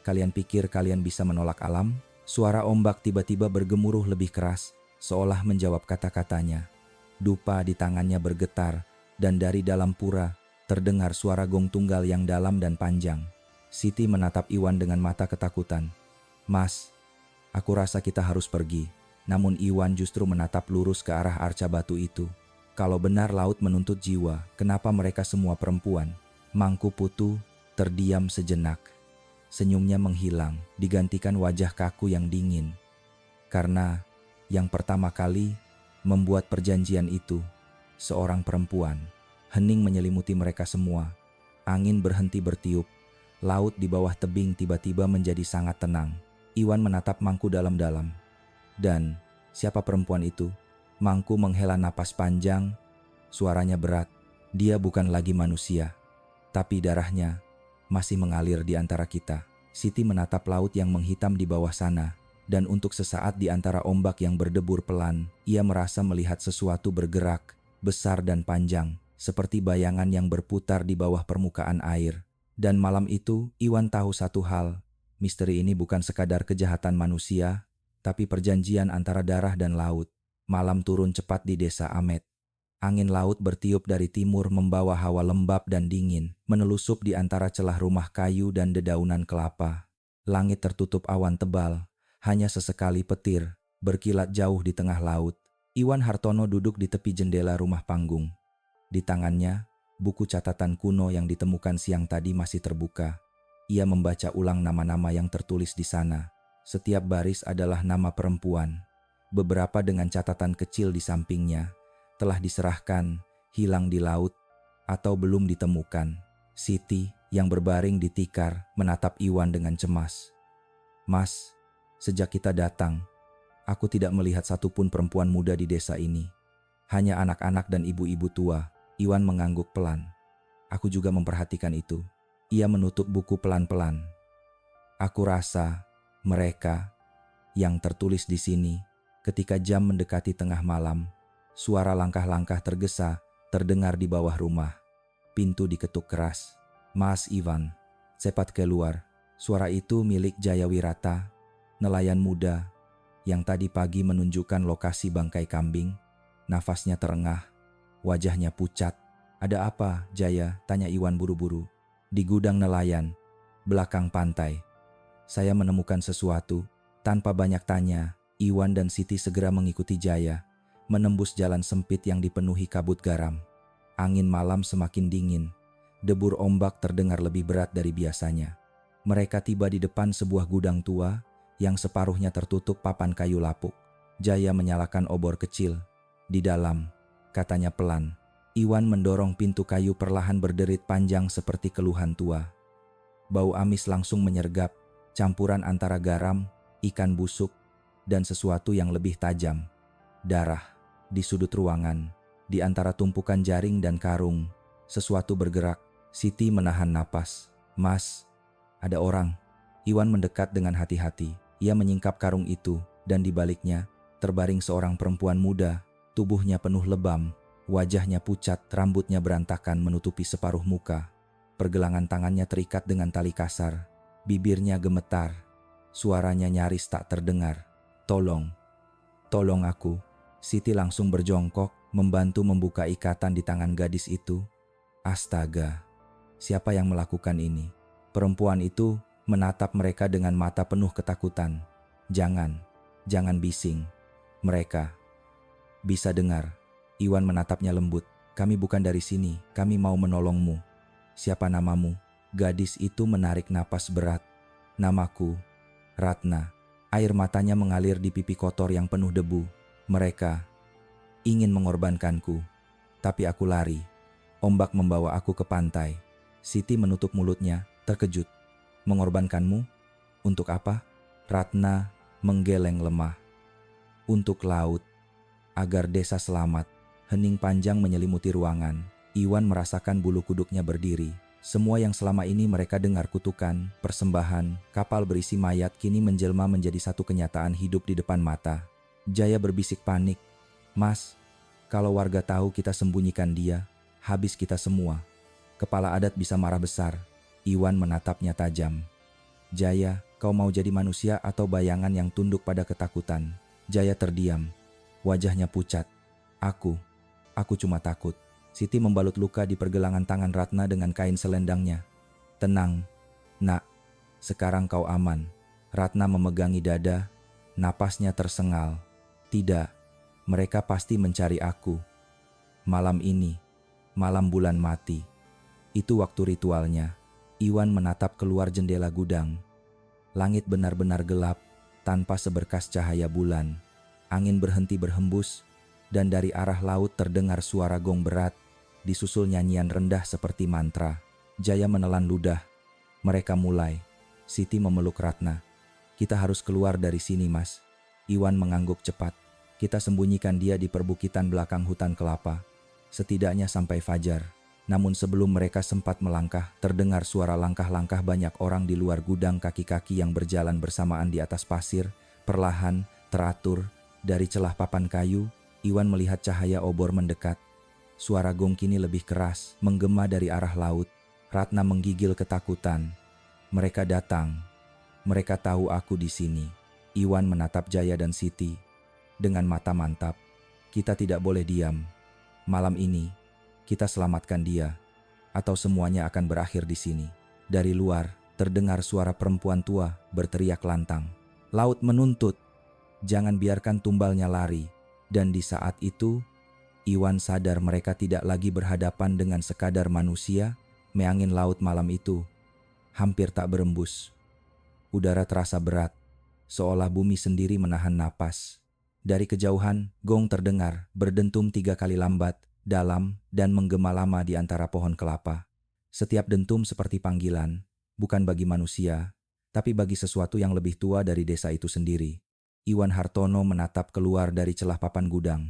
Kalian pikir kalian bisa menolak alam? Suara ombak tiba-tiba bergemuruh lebih keras, seolah menjawab kata-katanya. Dupa di tangannya bergetar, dan dari dalam pura terdengar suara gong tunggal yang dalam dan panjang. Siti menatap Iwan dengan mata ketakutan. Mas, aku rasa kita harus pergi. Namun Iwan justru menatap lurus ke arah arca batu itu. Kalau benar laut menuntut jiwa, kenapa mereka semua perempuan? Mangku Putu terdiam sejenak. Senyumnya menghilang, digantikan wajah kaku yang dingin. Karena yang pertama kali membuat perjanjian itu, seorang perempuan. Hening menyelimuti mereka semua. Angin berhenti bertiup. Laut di bawah tebing tiba-tiba menjadi sangat tenang. Iwan menatap Mangku dalam-dalam. Dan siapa perempuan itu? Mangku menghela napas panjang. Suaranya berat. Dia bukan lagi manusia, tapi darahnya masih mengalir di antara kita. Siti menatap laut yang menghitam di bawah sana, dan untuk sesaat di antara ombak yang berdebur pelan, ia merasa melihat sesuatu bergerak, besar dan panjang, seperti bayangan yang berputar di bawah permukaan air. Dan malam itu, Iwan tahu satu hal, misteri ini bukan sekadar kejahatan manusia, tapi perjanjian antara darah dan laut. Malam turun cepat di desa Amet. Angin laut bertiup dari timur membawa hawa lembab dan dingin, menelusup di antara celah rumah kayu dan dedaunan kelapa. Langit tertutup awan tebal, hanya sesekali petir, berkilat jauh di tengah laut. Iwan Hartono duduk di tepi jendela rumah panggung. Di tangannya, buku catatan kuno yang ditemukan siang tadi masih terbuka. Ia membaca ulang nama-nama yang tertulis di sana. Setiap baris adalah nama perempuan, beberapa dengan catatan kecil di sampingnya. Telah diserahkan, hilang di laut, atau belum ditemukan. Siti, yang berbaring di tikar, menatap Iwan dengan cemas. Mas, sejak kita datang, aku tidak melihat satupun perempuan muda di desa ini. Hanya anak-anak dan ibu-ibu tua. Iwan mengangguk pelan. Aku juga memperhatikan itu. Ia menutup buku pelan-pelan. Aku rasa mereka yang tertulis di sini. Ketika jam mendekati tengah malam, suara langkah-langkah tergesa terdengar di bawah rumah. Pintu diketuk keras. Mas Ivan, cepat keluar. Suara itu milik Jaya Wirata, nelayan muda yang tadi pagi menunjukkan lokasi bangkai kambing. Nafasnya terengah, wajahnya pucat. Ada apa, Jaya? Tanya Iwan buru-buru. Di gudang nelayan, belakang pantai. Saya menemukan sesuatu. Tanpa banyak tanya, Iwan dan Siti segera mengikuti Jaya, menembus jalan sempit yang dipenuhi kabut garam. Angin malam semakin dingin. Debur ombak terdengar lebih berat dari biasanya. Mereka tiba di depan sebuah gudang tua yang separuhnya tertutup papan kayu lapuk. Jaya menyalakan obor kecil. Di dalam, katanya pelan. Iwan mendorong pintu kayu perlahan berderit panjang seperti keluhan tua. Bau amis langsung menyergap, campuran antara garam, ikan busuk, dan sesuatu yang lebih tajam. Darah. Di sudut ruangan, di antara tumpukan jaring dan karung, sesuatu bergerak. Siti menahan napas. Mas, ada orang. Iwan mendekat dengan hati-hati. Ia menyingkap karung itu, dan di baliknya terbaring seorang perempuan muda. Tubuhnya penuh lebam, wajahnya pucat, rambutnya berantakan menutupi separuh muka. Pergelangan tangannya terikat dengan tali kasar. Bibirnya gemetar. Suaranya nyaris tak terdengar. Tolong, tolong aku. Siti langsung berjongkok, membantu membuka ikatan di tangan gadis itu. Astaga, siapa yang melakukan ini? Perempuan itu menatap mereka dengan mata penuh ketakutan. Jangan bising. Mereka bisa dengar. Iwan menatapnya lembut. Kami bukan dari sini, kami mau menolongmu. Siapa namamu? Gadis itu menarik napas berat. Namaku, Ratna. Air matanya mengalir di pipi kotor yang penuh debu. Mereka ingin mengorbankanku, tapi aku lari. Ombak membawa aku ke pantai. Siti menutup mulutnya, terkejut. Mengorbankanmu? Untuk apa? Ratna menggeleng lemah. Untuk laut. Agar desa selamat. Hening panjang menyelimuti ruangan. Iwan merasakan bulu kuduknya berdiri. Semua yang selama ini mereka dengar kutukan, persembahan, kapal berisi mayat kini menjelma menjadi satu kenyataan hidup di depan mata. Jaya berbisik panik. Mas, kalau warga tahu kita sembunyikan dia, habis kita semua. Kepala adat bisa marah besar. Iwan menatapnya tajam. Jaya, kau mau jadi manusia atau bayangan yang tunduk pada ketakutan? Jaya terdiam. Wajahnya pucat. Aku cuma takut. Siti membalut luka di pergelangan tangan Ratna dengan kain selendangnya. Tenang, nak. Sekarang kau aman. Ratna memegangi dada. Napasnya tersengal. Tidak, mereka pasti mencari aku. Malam ini, malam bulan mati. Itu waktu ritualnya. Iwan menatap keluar jendela gudang. Langit benar-benar gelap, tanpa seberkas cahaya bulan. Angin berhenti berhembus, dan dari arah laut terdengar suara gong berat, disusul nyanyian rendah seperti mantra. Jaya menelan ludah. Mereka mulai. Siti memeluk Ratna. Kita harus keluar dari sini, Mas. Iwan mengangguk cepat. Kita sembunyikan dia di perbukitan belakang hutan kelapa. Setidaknya sampai fajar. Namun sebelum mereka sempat melangkah, terdengar suara langkah-langkah banyak orang di luar gudang, kaki-kaki yang berjalan bersamaan di atas pasir, perlahan, teratur. Dari celah papan kayu, Iwan melihat cahaya obor mendekat. Suara gong kini lebih keras, menggema dari arah laut. Ratna menggigil ketakutan. Mereka datang. Mereka tahu aku di sini. Iwan menatap Jaya dan Siti. Dengan mata mantap. Kita tidak boleh diam. Malam ini, kita selamatkan dia. Atau semuanya akan berakhir di sini. Dari luar, terdengar suara perempuan tua berteriak lantang. Laut menuntut. Jangan biarkan tumbalnya lari. Dan di saat itu, Iwan sadar mereka tidak lagi berhadapan dengan sekadar manusia. Angin laut malam itu hampir tak berembus. Udara terasa berat, seolah bumi sendiri menahan napas. Dari kejauhan, gong terdengar, berdentum 3 kali lambat, dalam, dan menggema lama di antara pohon kelapa. Setiap dentum seperti panggilan, bukan bagi manusia, tapi bagi sesuatu yang lebih tua dari desa itu sendiri. Iwan Hartono menatap keluar dari celah papan gudang.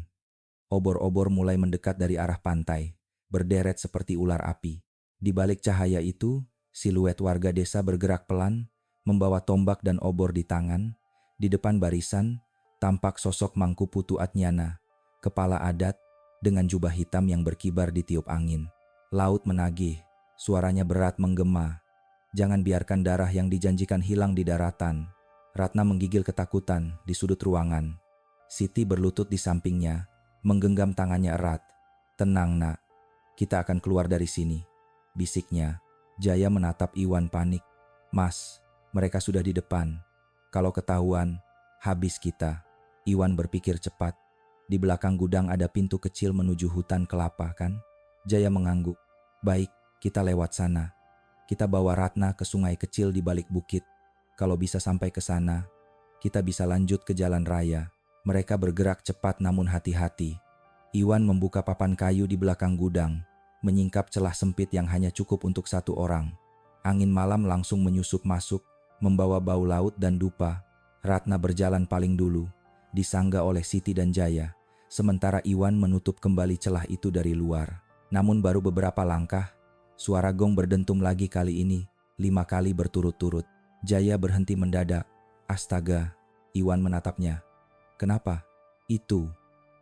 Obor-obor mulai mendekat dari arah pantai, berderet seperti ular api. Di balik cahaya itu, siluet warga desa bergerak pelan, membawa tombak dan obor di tangan. Di depan barisan, tampak sosok Mangkuputu Atnyana, kepala adat, dengan jubah hitam yang berkibar ditiup angin. Laut menagih, suaranya berat menggema. Jangan biarkan darah yang dijanjikan hilang di daratan. Ratna menggigil ketakutan di sudut ruangan. Siti berlutut di sampingnya, menggenggam tangannya erat. Tenang nak, kita akan keluar dari sini, bisiknya. Jaya menatap Iwan panik. Mas, mereka sudah di depan. Kalau ketahuan, habis kita. Iwan berpikir cepat. Di belakang gudang ada pintu kecil menuju hutan kelapa kan? Jaya mengangguk. Baik, kita lewat sana. Kita bawa Ratna ke sungai kecil di balik bukit. Kalau bisa sampai ke sana, kita bisa lanjut ke jalan raya. Mereka bergerak cepat namun hati-hati. Iwan membuka papan kayu di belakang gudang, menyingkap celah sempit yang hanya cukup untuk satu orang. Angin malam langsung menyusup masuk, membawa bau laut dan dupa. Ratna berjalan paling dulu, disangga oleh Siti dan Jaya. Sementara Iwan menutup kembali celah itu dari luar. Namun baru beberapa langkah, suara gong berdentum lagi kali ini, 5 kali berturut-turut. Jaya berhenti mendadak. Astaga, Iwan menatapnya. Kenapa? Itu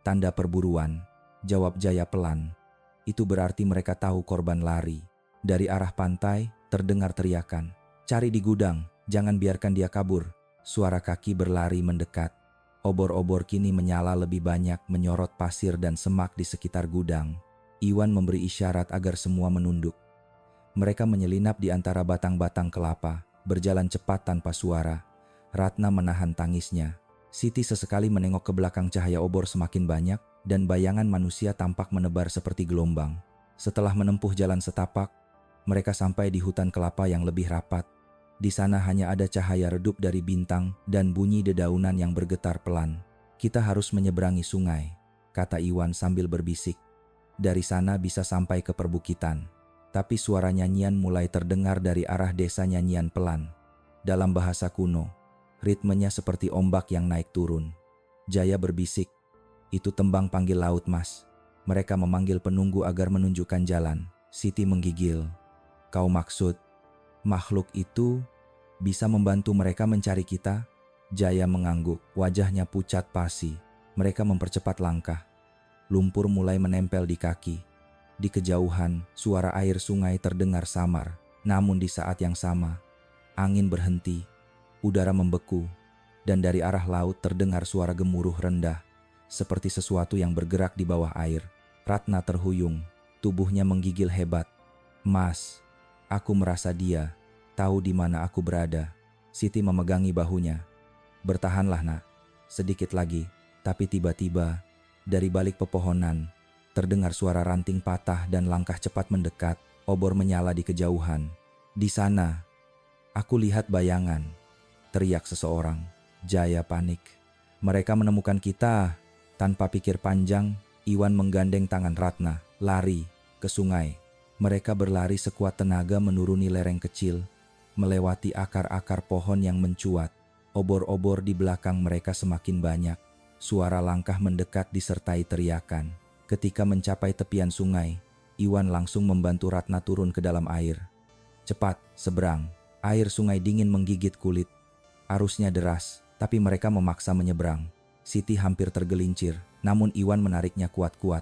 tanda perburuan, jawab Jaya pelan. Itu berarti mereka tahu korban lari. Dari arah pantai, terdengar teriakan. Cari di gudang, jangan biarkan dia kabur. Suara kaki berlari mendekat. Obor-obor kini menyala lebih banyak, menyorot pasir dan semak di sekitar gudang. Iwan memberi isyarat agar semua menunduk. Mereka menyelinap di antara batang-batang kelapa, berjalan cepat tanpa suara. Ratna menahan tangisnya. Siti sesekali menengok ke belakang, cahaya obor semakin banyak, dan bayangan manusia tampak menebar seperti gelombang. Setelah menempuh jalan setapak, mereka sampai di hutan kelapa yang lebih rapat. Di sana hanya ada cahaya redup dari bintang dan bunyi dedaunan yang bergetar pelan. Kita harus menyeberangi sungai, kata Iwan sambil berbisik. Dari sana bisa sampai ke perbukitan. Tapi suara nyanyian mulai terdengar dari arah desa, nyanyian pelan. Dalam bahasa kuno, ritmenya seperti ombak yang naik turun. Jaya berbisik, itu tembang panggil laut mas. Mereka memanggil penunggu agar menunjukkan jalan. Siti menggigil. Kau maksud, makhluk itu bisa membantu mereka mencari kita? Jaya mengangguk, wajahnya pucat pasi. Mereka mempercepat langkah. Lumpur mulai menempel di kaki. Di kejauhan, suara air sungai terdengar samar. Namun di saat yang sama, angin berhenti, udara membeku, dan dari arah laut terdengar suara gemuruh rendah, seperti sesuatu yang bergerak di bawah air. Ratna terhuyung, tubuhnya menggigil hebat. Mas, aku merasa dia tahu di mana aku berada. Siti memegangi bahunya. Bertahanlah nak, sedikit lagi. Tapi tiba-tiba, dari balik pepohonan, terdengar suara ranting patah dan langkah cepat mendekat. Obor menyala di kejauhan. Di sana, aku lihat bayangan, teriak seseorang. Jaya panik. Mereka menemukan kita. Tanpa pikir panjang, Iwan menggandeng tangan Ratna, lari ke sungai. Mereka berlari sekuat tenaga menuruni lereng kecil, melewati akar-akar pohon yang mencuat. Obor-obor di belakang mereka semakin banyak. Suara langkah mendekat disertai teriakan. Ketika mencapai tepian sungai, Iwan langsung membantu Ratna turun ke dalam air. Cepat, seberang. Air sungai dingin menggigit kulit. Arusnya deras, tapi mereka memaksa menyeberang. Siti hampir tergelincir, namun Iwan menariknya kuat-kuat.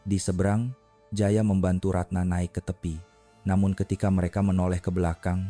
Di seberang, Jaya membantu Ratna naik ke tepi. Namun ketika mereka menoleh ke belakang,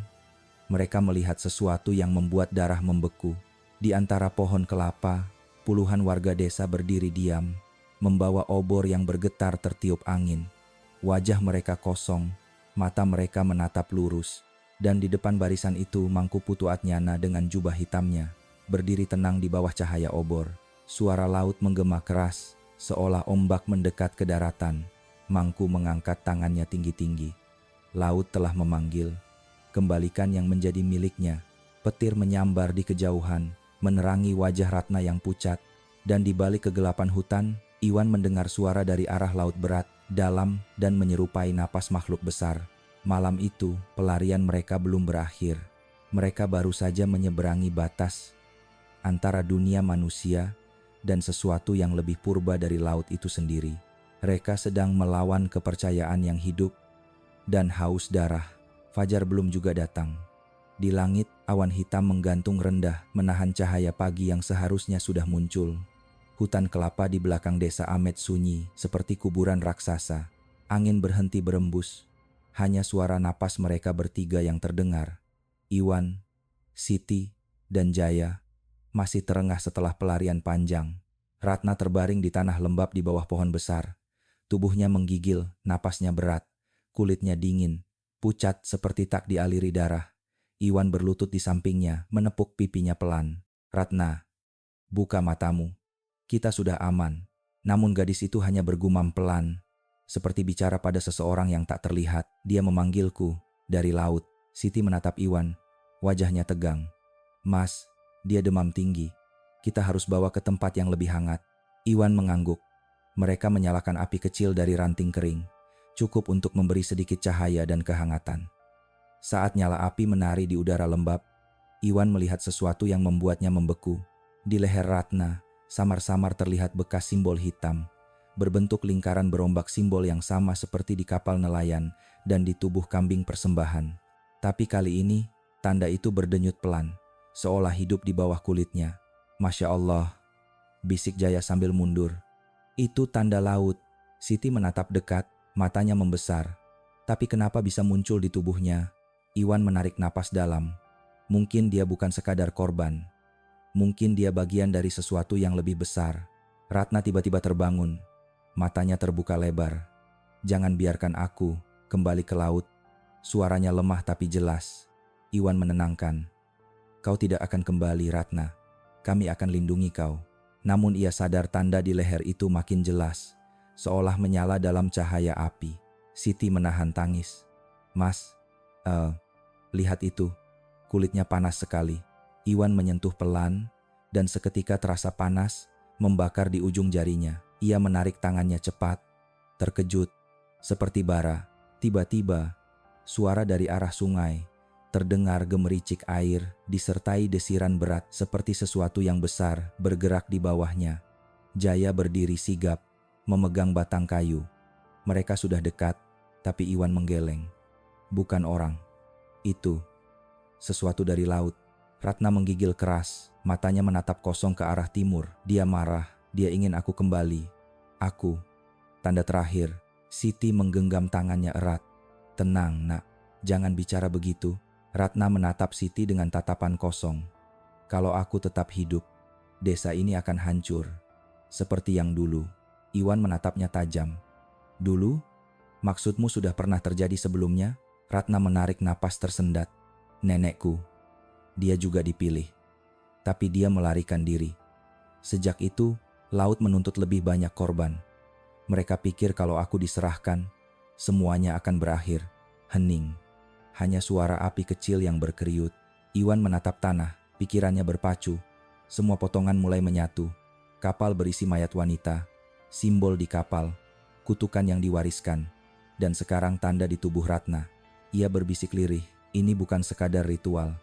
mereka melihat sesuatu yang membuat darah membeku. Di antara pohon kelapa, puluhan warga desa berdiri diam, membawa obor yang bergetar tertiup angin. Wajah mereka kosong, mata mereka menatap lurus. Dan di depan barisan itu Mangkuputu Atnyana dengan jubah hitamnya, berdiri tenang di bawah cahaya obor. Suara laut menggema keras, seolah ombak mendekat ke daratan. Mangku mengangkat tangannya tinggi-tinggi. Laut telah memanggil. Kembalikan yang menjadi miliknya. Petir menyambar di kejauhan, menerangi wajah Ratna yang pucat. Dan di balik kegelapan hutan, Iwan mendengar suara dari arah laut berat, dalam, dan menyerupai napas makhluk besar. Malam itu, pelarian mereka belum berakhir. Mereka baru saja menyeberangi batas antara dunia manusia dan sesuatu yang lebih purba dari laut itu sendiri. Mereka sedang melawan kepercayaan yang hidup dan haus darah. Fajar belum juga datang. Di langit, awan hitam menggantung rendah menahan cahaya pagi yang seharusnya sudah muncul. Hutan kelapa di belakang desa Amet sunyi seperti kuburan raksasa. Angin berhenti berembus. Hanya suara napas mereka bertiga yang terdengar. Iwan, Siti, dan Jaya masih terengah setelah pelarian panjang. Ratna terbaring di tanah lembab di bawah pohon besar. Tubuhnya menggigil, napasnya berat, kulitnya dingin, pucat seperti tak dialiri darah. Iwan berlutut di sampingnya, menepuk pipinya pelan. Ratna, buka matamu. Kita sudah aman. Namun gadis itu hanya bergumam pelan, seperti bicara pada seseorang yang tak terlihat. Dia memanggilku dari laut. Siti menatap Iwan, wajahnya tegang. Mas, dia demam tinggi. Kita harus bawa ke tempat yang lebih hangat. Iwan mengangguk. Mereka menyalakan api kecil dari ranting kering, cukup untuk memberi sedikit cahaya dan kehangatan. Saat nyala api menari di udara lembab, Iwan melihat sesuatu yang membuatnya membeku. Di leher Ratna, samar-samar terlihat bekas simbol hitam, berbentuk lingkaran berombak, simbol yang sama seperti di kapal nelayan dan di tubuh kambing persembahan. Tapi kali ini, tanda itu berdenyut pelan, seolah hidup di bawah kulitnya. Masya Allah, bisik Jaya sambil mundur. Itu tanda laut. Siti menatap dekat, matanya membesar. Tapi kenapa bisa muncul di tubuhnya? Iwan menarik napas dalam. Mungkin dia bukan sekadar korban. Mungkin dia bagian dari sesuatu yang lebih besar. Ratna tiba-tiba terbangun. Matanya terbuka lebar. Jangan biarkan aku kembali ke laut. Suaranya lemah tapi jelas. Iwan menenangkan. Kau tidak akan kembali, Ratna. Kami akan lindungi kau. Namun ia sadar tanda di leher itu makin jelas, seolah menyala dalam cahaya api. Siti menahan tangis. Mas, lihat itu. Kulitnya panas sekali. Iwan menyentuh pelan, dan seketika terasa panas, membakar di ujung jarinya. Ia menarik tangannya cepat, terkejut, seperti bara. Tiba-tiba, suara dari arah sungai terdengar, gemericik air disertai desiran berat seperti sesuatu yang besar bergerak di bawahnya. Jaya berdiri sigap, memegang batang kayu. Mereka sudah dekat, tapi Iwan menggeleng. Bukan orang. Itu sesuatu dari laut. Ratna menggigil keras, matanya menatap kosong ke arah timur. Dia marah, dia ingin aku kembali. Aku. Tanda terakhir. Siti menggenggam tangannya erat. Tenang, nak. Jangan bicara begitu. Ratna menatap Siti dengan tatapan kosong. Kalau aku tetap hidup, desa ini akan hancur. Seperti yang dulu. Iwan menatapnya tajam. Dulu? Maksudmu sudah pernah terjadi sebelumnya? Ratna menarik napas tersendat. Nenekku. Dia juga dipilih. Tapi dia melarikan diri. Sejak itu, laut menuntut lebih banyak korban. Mereka pikir kalau aku diserahkan, semuanya akan berakhir. Hening. Hanya suara api kecil yang berkeriut. Iwan menatap tanah, pikirannya berpacu. Semua potongan mulai menyatu. Kapal berisi mayat wanita, simbol di kapal, kutukan yang diwariskan, dan sekarang tanda di tubuh Ratna. Ia berbisik lirih, ini bukan sekadar ritual.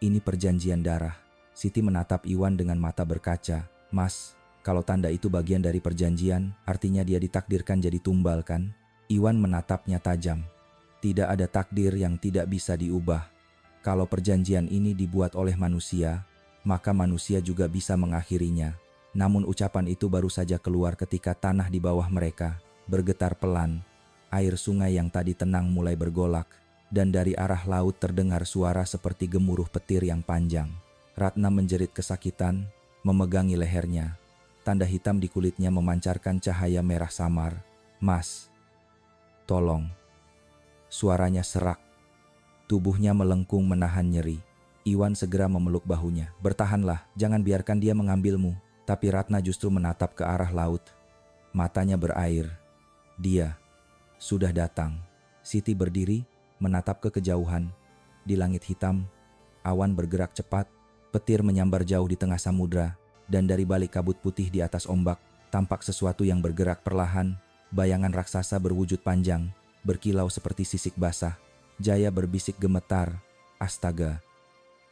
Ini perjanjian darah. Siti menatap Iwan dengan mata berkaca. Mas, kalau tanda itu bagian dari perjanjian, artinya dia ditakdirkan jadi tumbal, kan? Iwan menatapnya tajam. Tidak ada takdir yang tidak bisa diubah. Kalau perjanjian ini dibuat oleh manusia, maka manusia juga bisa mengakhirinya. Namun ucapan itu baru saja keluar ketika tanah di bawah mereka bergetar pelan. Air sungai yang tadi tenang mulai bergolak, dan dari arah laut terdengar suara seperti gemuruh petir yang panjang. Ratna menjerit kesakitan, memegangi lehernya. Tanda hitam di kulitnya memancarkan cahaya merah samar. Mas, tolong. Suaranya serak. Tubuhnya melengkung menahan nyeri. Iwan segera memeluk bahunya. Bertahanlah, jangan biarkan dia mengambilmu. Tapi Ratna justru menatap ke arah laut. Matanya berair. Dia sudah datang. Siti berdiri, menatap ke kejauhan. Di langit hitam, awan bergerak cepat. Petir menyambar jauh di tengah samudra. Dan dari balik kabut putih di atas ombak, tampak sesuatu yang bergerak perlahan. Bayangan raksasa berwujud panjang, berkilau seperti sisik basah. Jaya berbisik gemetar. Astaga,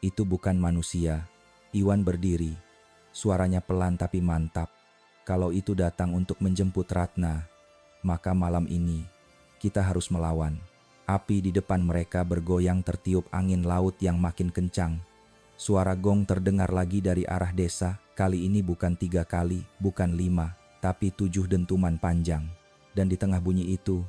itu bukan manusia. Iwan berdiri. Suaranya pelan tapi mantap. Kalau itu datang untuk menjemput Ratna, maka malam ini kita harus melawan. Api di depan mereka bergoyang tertiup angin laut yang makin kencang. Suara gong terdengar lagi dari arah desa, kali ini bukan 3 kali, bukan 5, tapi 7 dentuman panjang. Dan di tengah bunyi itu,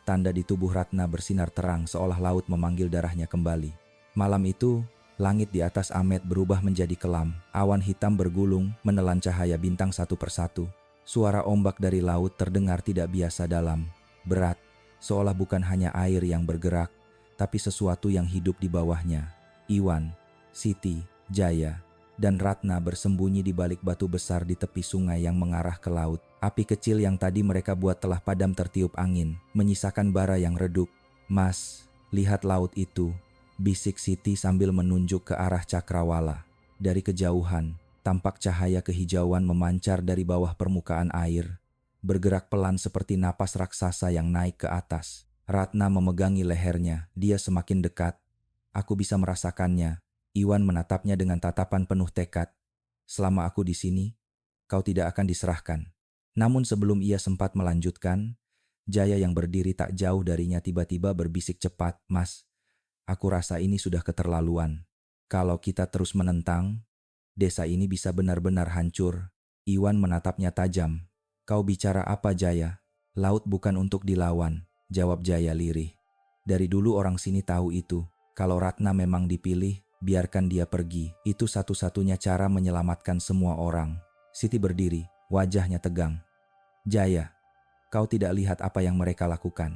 tanda di tubuh Ratna bersinar terang seolah laut memanggil darahnya kembali. Malam itu, langit di atas Amet berubah menjadi kelam. Awan hitam bergulung menelan cahaya bintang satu persatu. Suara ombak dari laut terdengar tidak biasa dalam, berat, seolah bukan hanya air yang bergerak, tapi sesuatu yang hidup di bawahnya. Iwan, Siti, Jaya, dan Ratna bersembunyi di balik batu besar di tepi sungai yang mengarah ke laut. Api kecil yang tadi mereka buat telah padam tertiup angin, menyisakan bara yang redup. "Mas, lihat laut itu," bisik Siti sambil menunjuk ke arah cakrawala. Dari kejauhan, tampak cahaya kehijauan memancar dari bawah permukaan air, bergerak pelan seperti napas raksasa yang naik ke atas. Ratna memegangi lehernya, dia semakin dekat. "Aku bisa merasakannya." Iwan menatapnya dengan tatapan penuh tekad. "Selama aku di sini, kau tidak akan diserahkan." Namun sebelum ia sempat melanjutkan, Jaya yang berdiri tak jauh darinya tiba-tiba berbisik cepat, "Mas, aku rasa ini sudah keterlaluan. Kalau kita terus menentang, desa ini bisa benar-benar hancur." Iwan menatapnya tajam. "Kau bicara apa, Jaya? Laut bukan untuk dilawan," jawab Jaya lirih. "Dari dulu orang sini tahu itu. Kalau Ratna memang dipilih, biarkan dia pergi. Itu satu-satunya cara menyelamatkan semua orang." Siti berdiri, wajahnya tegang. "Jaya, kau tidak lihat apa yang mereka lakukan.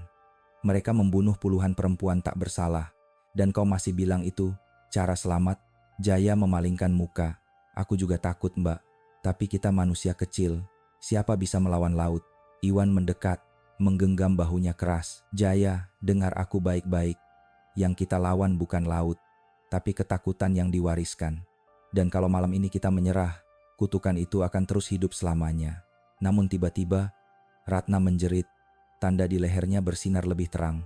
Mereka membunuh puluhan perempuan tak bersalah. Dan kau masih bilang itu cara selamat?" Jaya memalingkan muka. "Aku juga takut, Mbak. Tapi kita manusia kecil. Siapa bisa melawan laut?" Iwan mendekat, menggenggam bahunya keras. "Jaya, dengar aku baik-baik. Yang kita lawan bukan laut, tapi ketakutan yang diwariskan. Dan kalau malam ini kita menyerah, kutukan itu akan terus hidup selamanya." Namun tiba-tiba, Ratna menjerit, tanda di lehernya bersinar lebih terang.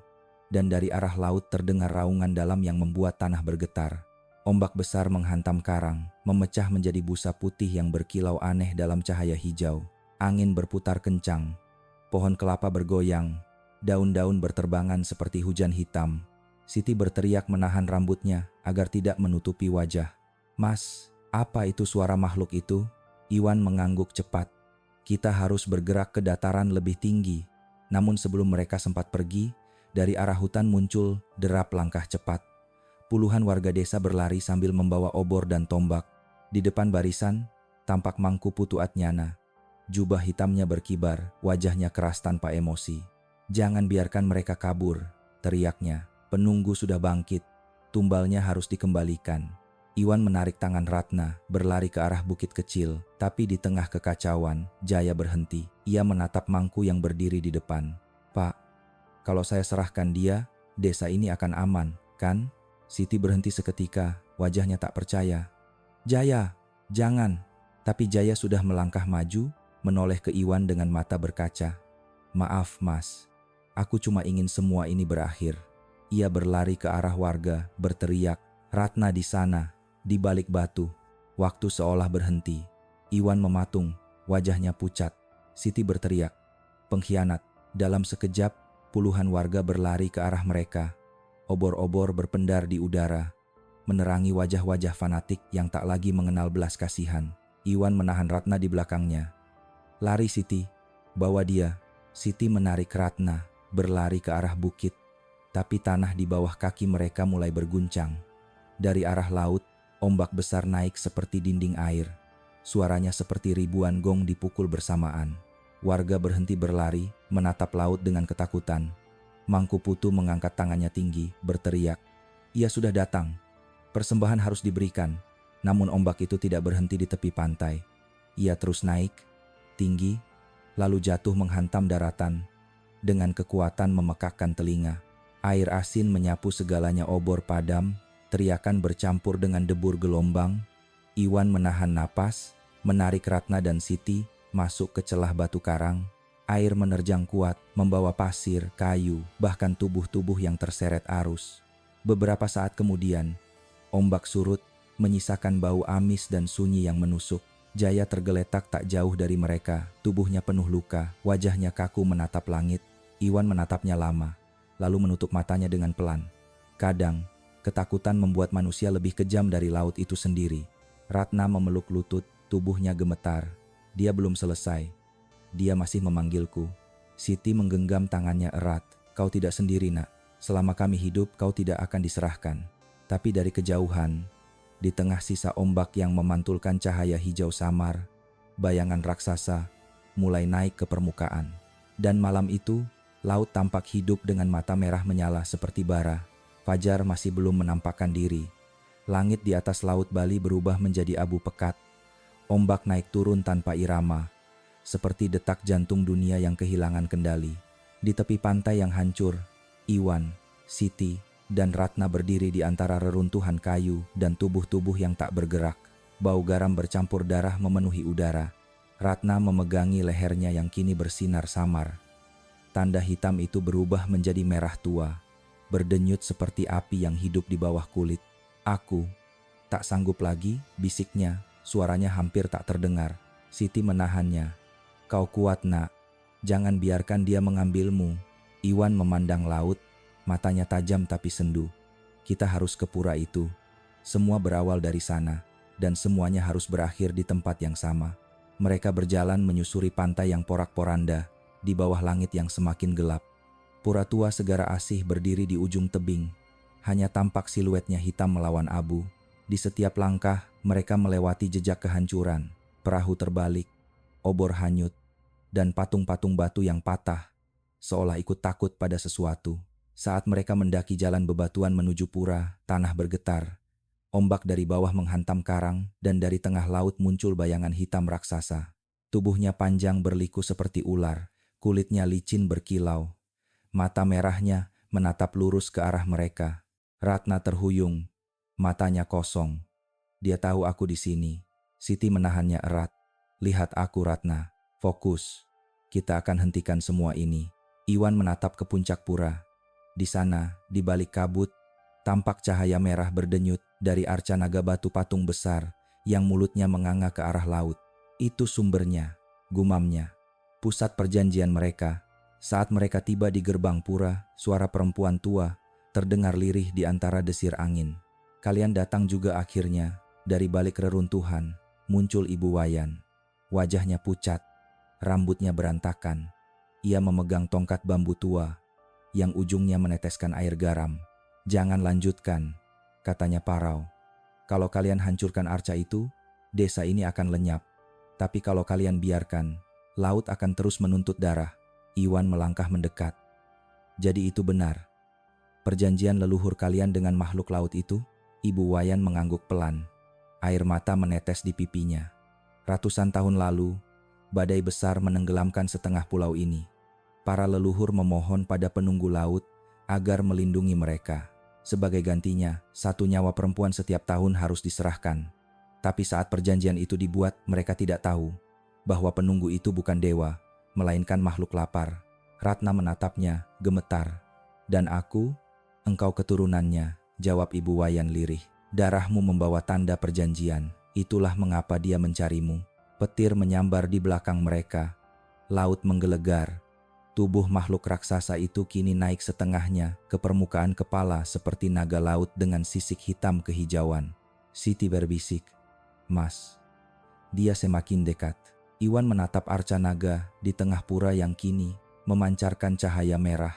Dan dari arah laut terdengar raungan dalam yang membuat tanah bergetar. Ombak besar menghantam karang, memecah menjadi busa putih yang berkilau aneh dalam cahaya hijau. Angin berputar kencang, pohon kelapa bergoyang, daun-daun berterbangan seperti hujan hitam. Siti berteriak menahan rambutnya agar tidak menutupi wajah. "Mas, apa itu suara makhluk itu?" Iwan mengangguk cepat. "Kita harus bergerak ke dataran lebih tinggi." Namun sebelum mereka sempat pergi, dari arah hutan muncul derap langkah cepat. Puluhan warga desa berlari sambil membawa obor dan tombak. Di depan barisan, tampak Mangku Putu Atnyana. Jubah hitamnya berkibar, wajahnya keras tanpa emosi. "Jangan biarkan mereka kabur," teriaknya. "Penunggu sudah bangkit, tumbalnya harus dikembalikan." Iwan menarik tangan Ratna, berlari ke arah bukit kecil, tapi di tengah kekacauan, Jaya berhenti. Ia menatap Mangku yang berdiri di depan. "Pak, kalau saya serahkan dia, desa ini akan aman, kan?" Siti berhenti seketika, wajahnya tak percaya. "Jaya, jangan." Tapi Jaya sudah melangkah maju, menoleh ke Iwan dengan mata berkaca. "Maaf, Mas. Aku cuma ingin semua ini berakhir." Ia berlari ke arah warga, berteriak, "Ratna di sana, di balik batu." Waktu seolah berhenti. Iwan mematung, wajahnya pucat. Siti berteriak, "Pengkhianat." Dalam sekejap, puluhan warga berlari ke arah mereka. Obor-obor berpendar di udara, menerangi wajah-wajah fanatik yang tak lagi mengenal belas kasihan. Iwan menahan Ratna di belakangnya. "Lari, Siti, bawa dia." Siti menarik Ratna, berlari ke arah bukit. Tapi tanah di bawah kaki mereka mulai berguncang. Dari arah laut, ombak besar naik seperti dinding air. Suaranya seperti ribuan gong dipukul bersamaan. Warga berhenti berlari, menatap laut dengan ketakutan. Mangku Putu mengangkat tangannya tinggi, berteriak, "Ia sudah datang. Persembahan harus diberikan." Namun ombak itu tidak berhenti di tepi pantai. Ia terus naik, tinggi, lalu jatuh menghantam daratan. Dengan kekuatan memekakkan telinga. Air asin menyapu segalanya, obor padam, teriakan bercampur dengan debur gelombang. Iwan menahan napas, menarik Ratna dan Siti masuk ke celah batu karang. Air menerjang kuat, membawa pasir, kayu, bahkan tubuh-tubuh yang terseret arus. Beberapa saat kemudian, ombak surut, menyisakan bau amis dan sunyi yang menusuk. Jaya tergeletak tak jauh dari mereka, tubuhnya penuh luka, wajahnya kaku menatap langit. Iwan menatapnya lama, lalu menutup matanya dengan pelan. Kadang, ketakutan membuat manusia lebih kejam dari laut itu sendiri. Ratna memeluk lutut, tubuhnya gemetar. Dia belum selesai. Dia masih memanggilku. Siti menggenggam tangannya erat. Kau tidak sendiri, nak. Selama kami hidup, kau tidak akan diserahkan. Tapi dari kejauhan, di tengah sisa ombak yang memantulkan cahaya hijau samar, bayangan raksasa mulai naik ke permukaan. Dan malam itu, laut tampak hidup dengan mata merah menyala seperti bara. Fajar masih belum menampakkan diri. Langit di atas laut Bali berubah menjadi abu pekat. Ombak naik turun tanpa irama, seperti detak jantung dunia yang kehilangan kendali. Di tepi pantai yang hancur, Iwan, Siti, dan Ratna berdiri di antara reruntuhan kayu dan tubuh-tubuh yang tak bergerak. Bau garam bercampur darah memenuhi udara. Ratna memegangi lehernya yang kini bersinar samar. Tanda hitam itu berubah menjadi merah tua, berdenyut seperti api yang hidup di bawah kulit. Aku tak sanggup lagi, bisiknya, suaranya hampir tak terdengar. Siti menahannya. Kau kuat, nak. Jangan biarkan dia mengambilmu. Iwan memandang laut. Matanya tajam tapi sendu. Kita harus ke pura itu. Semua berawal dari sana, dan semuanya harus berakhir di tempat yang sama. Mereka berjalan menyusuri pantai yang porak-poranda, di bawah langit yang semakin gelap. Pura tua Segara Asih berdiri di ujung tebing. Hanya tampak siluetnya hitam melawan abu. Di setiap langkah, mereka melewati jejak kehancuran. Perahu terbalik, obor hanyut, dan patung-patung batu yang patah, seolah ikut takut pada sesuatu. Saat mereka mendaki jalan bebatuan menuju pura, tanah bergetar. Ombak dari bawah menghantam karang, dan dari tengah laut muncul bayangan hitam raksasa. Tubuhnya panjang berliku seperti ular, kulitnya licin berkilau. Mata merahnya menatap lurus ke arah mereka. Ratna terhuyung, matanya kosong. Dia tahu aku di sini. Siti menahannya erat. Lihat aku, Ratna. Fokus. Kita akan hentikan semua ini. Iwan menatap ke puncak pura. Di sana, di balik kabut, tampak cahaya merah berdenyut dari arca naga batu patung besar yang mulutnya menganga ke arah laut. Itu sumbernya, gumamnya. Pusat perjanjian mereka. Saat mereka tiba di gerbang pura, suara perempuan tua terdengar lirih di antara desir angin. Kalian datang juga akhirnya. Dari balik reruntuhan, muncul Ibu Wayan. Wajahnya pucat, rambutnya berantakan. Ia memegang tongkat bambu tua yang ujungnya meneteskan air garam. Jangan lanjutkan, katanya parau. Kalau kalian hancurkan arca itu, desa ini akan lenyap. Tapi kalau kalian biarkan, laut akan terus menuntut darah. Iwan melangkah mendekat. Jadi itu benar. Perjanjian leluhur kalian dengan makhluk laut itu? Ibu Wayan mengangguk pelan. Air mata menetes di pipinya. Ratusan tahun lalu, badai besar menenggelamkan setengah pulau ini. Para leluhur memohon pada penunggu laut agar melindungi mereka. Sebagai gantinya, 1 nyawa perempuan setiap tahun harus diserahkan. Tapi saat perjanjian itu dibuat, mereka tidak tahu bahwa penunggu itu bukan dewa, melainkan makhluk lapar. Ratna menatapnya, gemetar. Dan aku, engkau keturunannya, jawab Ibu Wayan lirih. Darahmu membawa tanda perjanjian, itulah mengapa dia mencarimu. Petir menyambar di belakang mereka. Laut menggelegar. Tubuh makhluk raksasa itu kini naik setengahnya ke permukaan kepala seperti naga laut dengan sisik hitam kehijauan. Siti berbisik, "Mas." Dia semakin dekat. Iwan menatap arca naga di tengah pura yang kini memancarkan cahaya merah.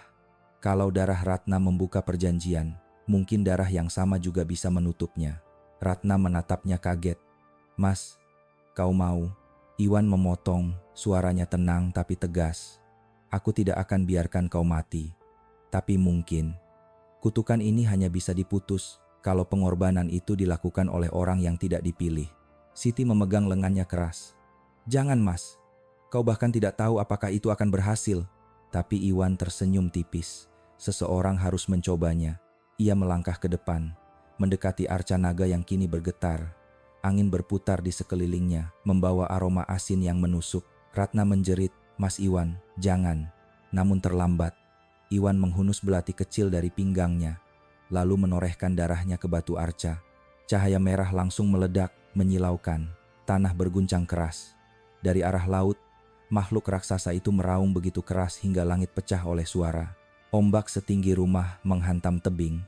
Kalau darah Ratna membuka perjanjian, mungkin darah yang sama juga bisa menutupnya. Ratna menatapnya kaget. "Mas, kau mau?" Iwan memotong, suaranya tenang tapi tegas. "Aku tidak akan biarkan kau mati. Tapi mungkin kutukan ini hanya bisa diputus kalau pengorbanan itu dilakukan oleh orang yang tidak dipilih." Siti memegang lengannya keras. "Jangan, Mas. Kau bahkan tidak tahu apakah itu akan berhasil." Tapi Iwan tersenyum tipis. Seseorang harus mencobanya. Ia melangkah ke depan, mendekati arca naga yang kini bergetar. Angin berputar di sekelilingnya, membawa aroma asin yang menusuk. Ratna menjerit, "Mas Iwan, jangan." Namun terlambat. Iwan menghunus belati kecil dari pinggangnya, lalu menorehkan darahnya ke batu arca. Cahaya merah langsung meledak, menyilaukan. Tanah berguncang keras. Dari arah laut, makhluk raksasa itu meraung begitu keras hingga langit pecah oleh suara. Ombak setinggi rumah menghantam tebing.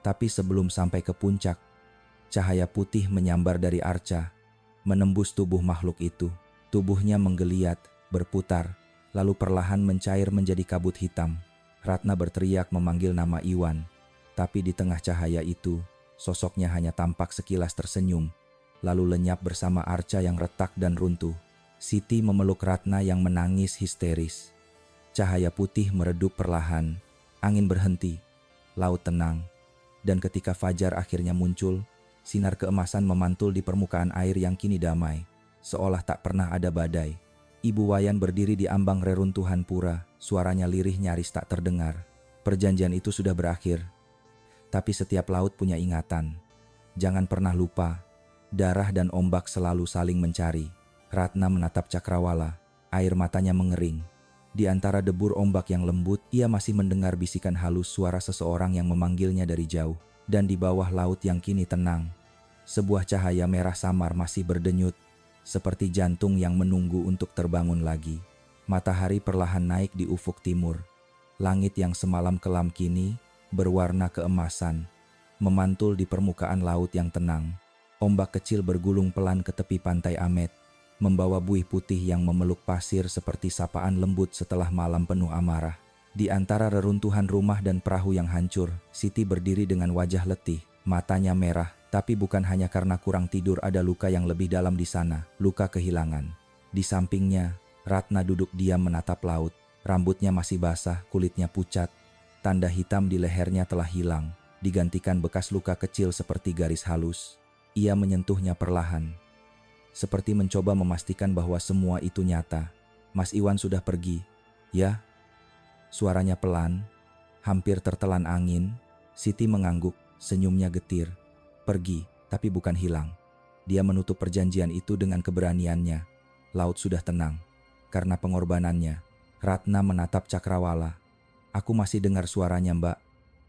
Tapi sebelum sampai ke puncak, cahaya putih menyambar dari arca, menembus tubuh makhluk itu. Tubuhnya menggeliat, berputar, lalu perlahan mencair menjadi kabut hitam. Ratna berteriak memanggil nama Iwan. Tapi di tengah cahaya itu, sosoknya hanya tampak sekilas tersenyum, lalu lenyap bersama arca yang retak dan runtuh. Siti memeluk Ratna yang menangis histeris. Cahaya putih meredup perlahan, angin berhenti, laut tenang. Dan ketika fajar akhirnya muncul, sinar keemasan memantul di permukaan air yang kini damai, seolah tak pernah ada badai. Ibu Wayan berdiri di ambang reruntuhan pura, suaranya lirih nyaris tak terdengar. Perjanjian itu sudah berakhir. Tapi setiap laut punya ingatan. Jangan pernah lupa, darah dan ombak selalu saling mencari. Ratna menatap Cakrawala, air matanya mengering. Di antara debur ombak yang lembut, ia masih mendengar bisikan halus suara seseorang yang memanggilnya dari jauh. Dan di bawah laut yang kini tenang, sebuah cahaya merah samar masih berdenyut, seperti jantung yang menunggu untuk terbangun lagi. Matahari perlahan naik di ufuk timur. Langit yang semalam kelam kini berwarna keemasan, memantul di permukaan laut yang tenang. Ombak kecil bergulung pelan ke tepi pantai Amet, membawa buih putih yang memeluk pasir seperti sapaan lembut setelah malam penuh amarah. Di antara reruntuhan rumah dan perahu yang hancur, Siti berdiri dengan wajah letih, matanya merah, tapi bukan hanya karena kurang tidur, ada luka yang lebih dalam di sana, luka kehilangan. Di sampingnya, Ratna duduk diam menatap laut, rambutnya masih basah, kulitnya pucat. Tanda hitam di lehernya telah hilang, digantikan bekas luka kecil seperti garis halus. Ia menyentuhnya perlahan, seperti mencoba memastikan bahwa semua itu nyata. Mas Iwan sudah pergi, ya? Suaranya pelan, hampir tertelan angin. Siti mengangguk, senyumnya getir. Pergi, tapi bukan hilang. Dia menutup perjanjian itu dengan keberaniannya. Laut sudah tenang, karena pengorbanannya. Ratna menatap Cakrawala. Aku masih dengar suaranya, Mbak.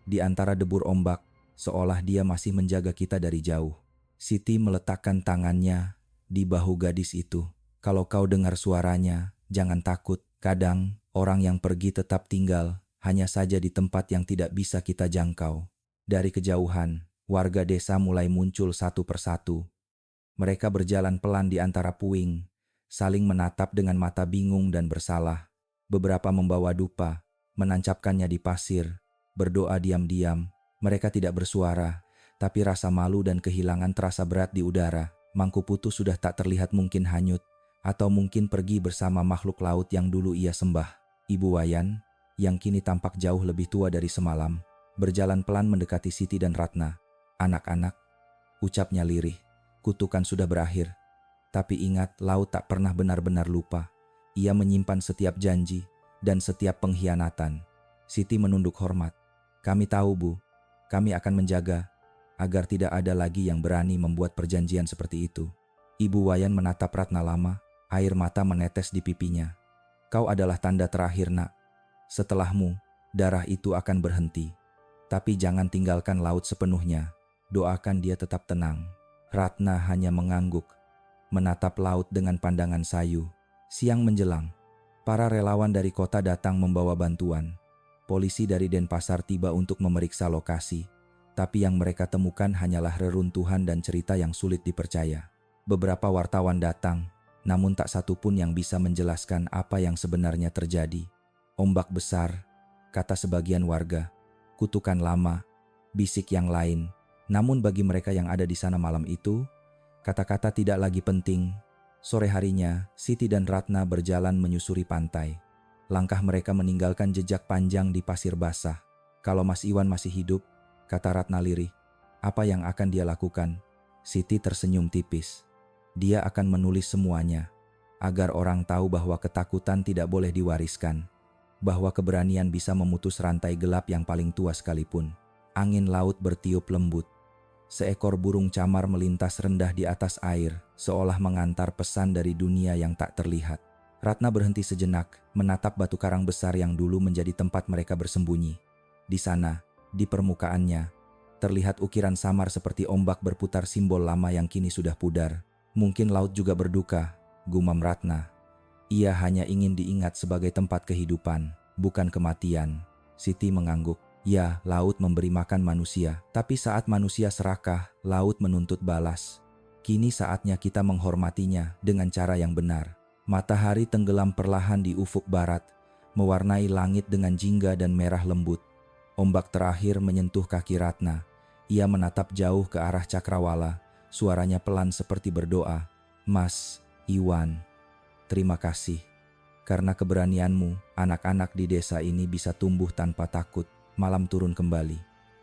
Di antara debur ombak, seolah dia masih menjaga kita dari jauh. Siti meletakkan tangannya di bahu gadis itu. Kalau kau dengar suaranya, jangan takut. Kadang, orang yang pergi tetap tinggal, hanya saja di tempat yang tidak bisa kita jangkau. Dari kejauhan, warga desa mulai muncul satu persatu. Mereka berjalan pelan di antara puing, saling menatap dengan mata bingung dan bersalah. Beberapa membawa dupa, menancapkannya di pasir, berdoa diam-diam. Mereka tidak bersuara, tapi rasa malu dan kehilangan terasa berat di udara. Mangkuputu sudah tak terlihat, mungkin hanyut, atau mungkin pergi bersama makhluk laut yang dulu ia sembah. Ibu Wayan, yang kini tampak jauh lebih tua dari semalam, berjalan pelan mendekati Siti dan Ratna. Anak-anak, ucapnya lirih, kutukan sudah berakhir. Tapi ingat, laut tak pernah benar-benar lupa. Ia menyimpan setiap janji dan setiap pengkhianatan. Siti menunduk hormat. Kami tahu, Bu. Kami akan menjaga agar tidak ada lagi yang berani membuat perjanjian seperti itu. Ibu Wayan menatap Ratna lama, air mata menetes di pipinya. Kau adalah tanda terakhir, Nak. Setelahmu, darah itu akan berhenti. Tapi jangan tinggalkan laut sepenuhnya. Doakan dia tetap tenang. Ratna hanya mengangguk, menatap laut dengan pandangan sayu. Siang menjelang, para relawan dari kota datang membawa bantuan. Polisi dari Denpasar tiba untuk memeriksa lokasi, tapi yang mereka temukan hanyalah reruntuhan dan cerita yang sulit dipercaya. Beberapa wartawan datang, namun tak satu pun yang bisa menjelaskan apa yang sebenarnya terjadi. Ombak besar, kata sebagian warga. Kutukan lama, bisik yang lain. Namun bagi mereka yang ada di sana malam itu, kata-kata tidak lagi penting. Sore harinya, Siti dan Ratna berjalan menyusuri pantai. Langkah mereka meninggalkan jejak panjang di pasir basah. Kalau Mas Iwan masih hidup, kata Ratna lirih, apa yang akan dia lakukan? Siti tersenyum tipis. Dia akan menulis semuanya, agar orang tahu bahwa ketakutan tidak boleh diwariskan, bahwa keberanian bisa memutus rantai gelap yang paling tua sekalipun. Angin laut bertiup lembut. Seekor burung camar melintas rendah di atas air, seolah mengantar pesan dari dunia yang tak terlihat. Ratna berhenti sejenak, menatap batu karang besar yang dulu menjadi tempat mereka bersembunyi. Di sana, di permukaannya, terlihat ukiran samar seperti ombak berputar, simbol lama yang kini sudah pudar. Mungkin laut juga berduka, gumam Ratna. Ia hanya ingin diingat sebagai tempat kehidupan, bukan kematian. Siti mengangguk. Ya, laut memberi makan manusia, tapi saat manusia serakah, laut menuntut balas. Kini saatnya kita menghormatinya dengan cara yang benar. Matahari tenggelam perlahan di ufuk barat, mewarnai langit dengan jingga dan merah lembut. Ombak terakhir menyentuh kaki Ratna. Ia menatap jauh ke arah cakrawala, suaranya pelan seperti berdoa. Mas, Iwan, terima kasih. Karena keberanianmu, anak-anak di desa ini bisa tumbuh tanpa takut. Malam turun kembali.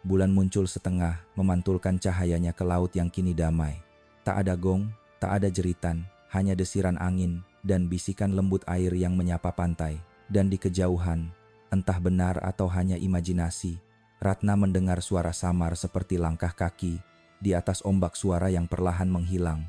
Bulan muncul setengah, memantulkan cahayanya ke laut yang kini damai. Tak ada gong, tak ada jeritan, hanya desiran angin dan bisikan lembut air yang menyapa pantai. Dan di kejauhan, entah benar atau hanya imajinasi, Ratna mendengar suara samar seperti langkah kaki di atas ombak, suara yang perlahan menghilang,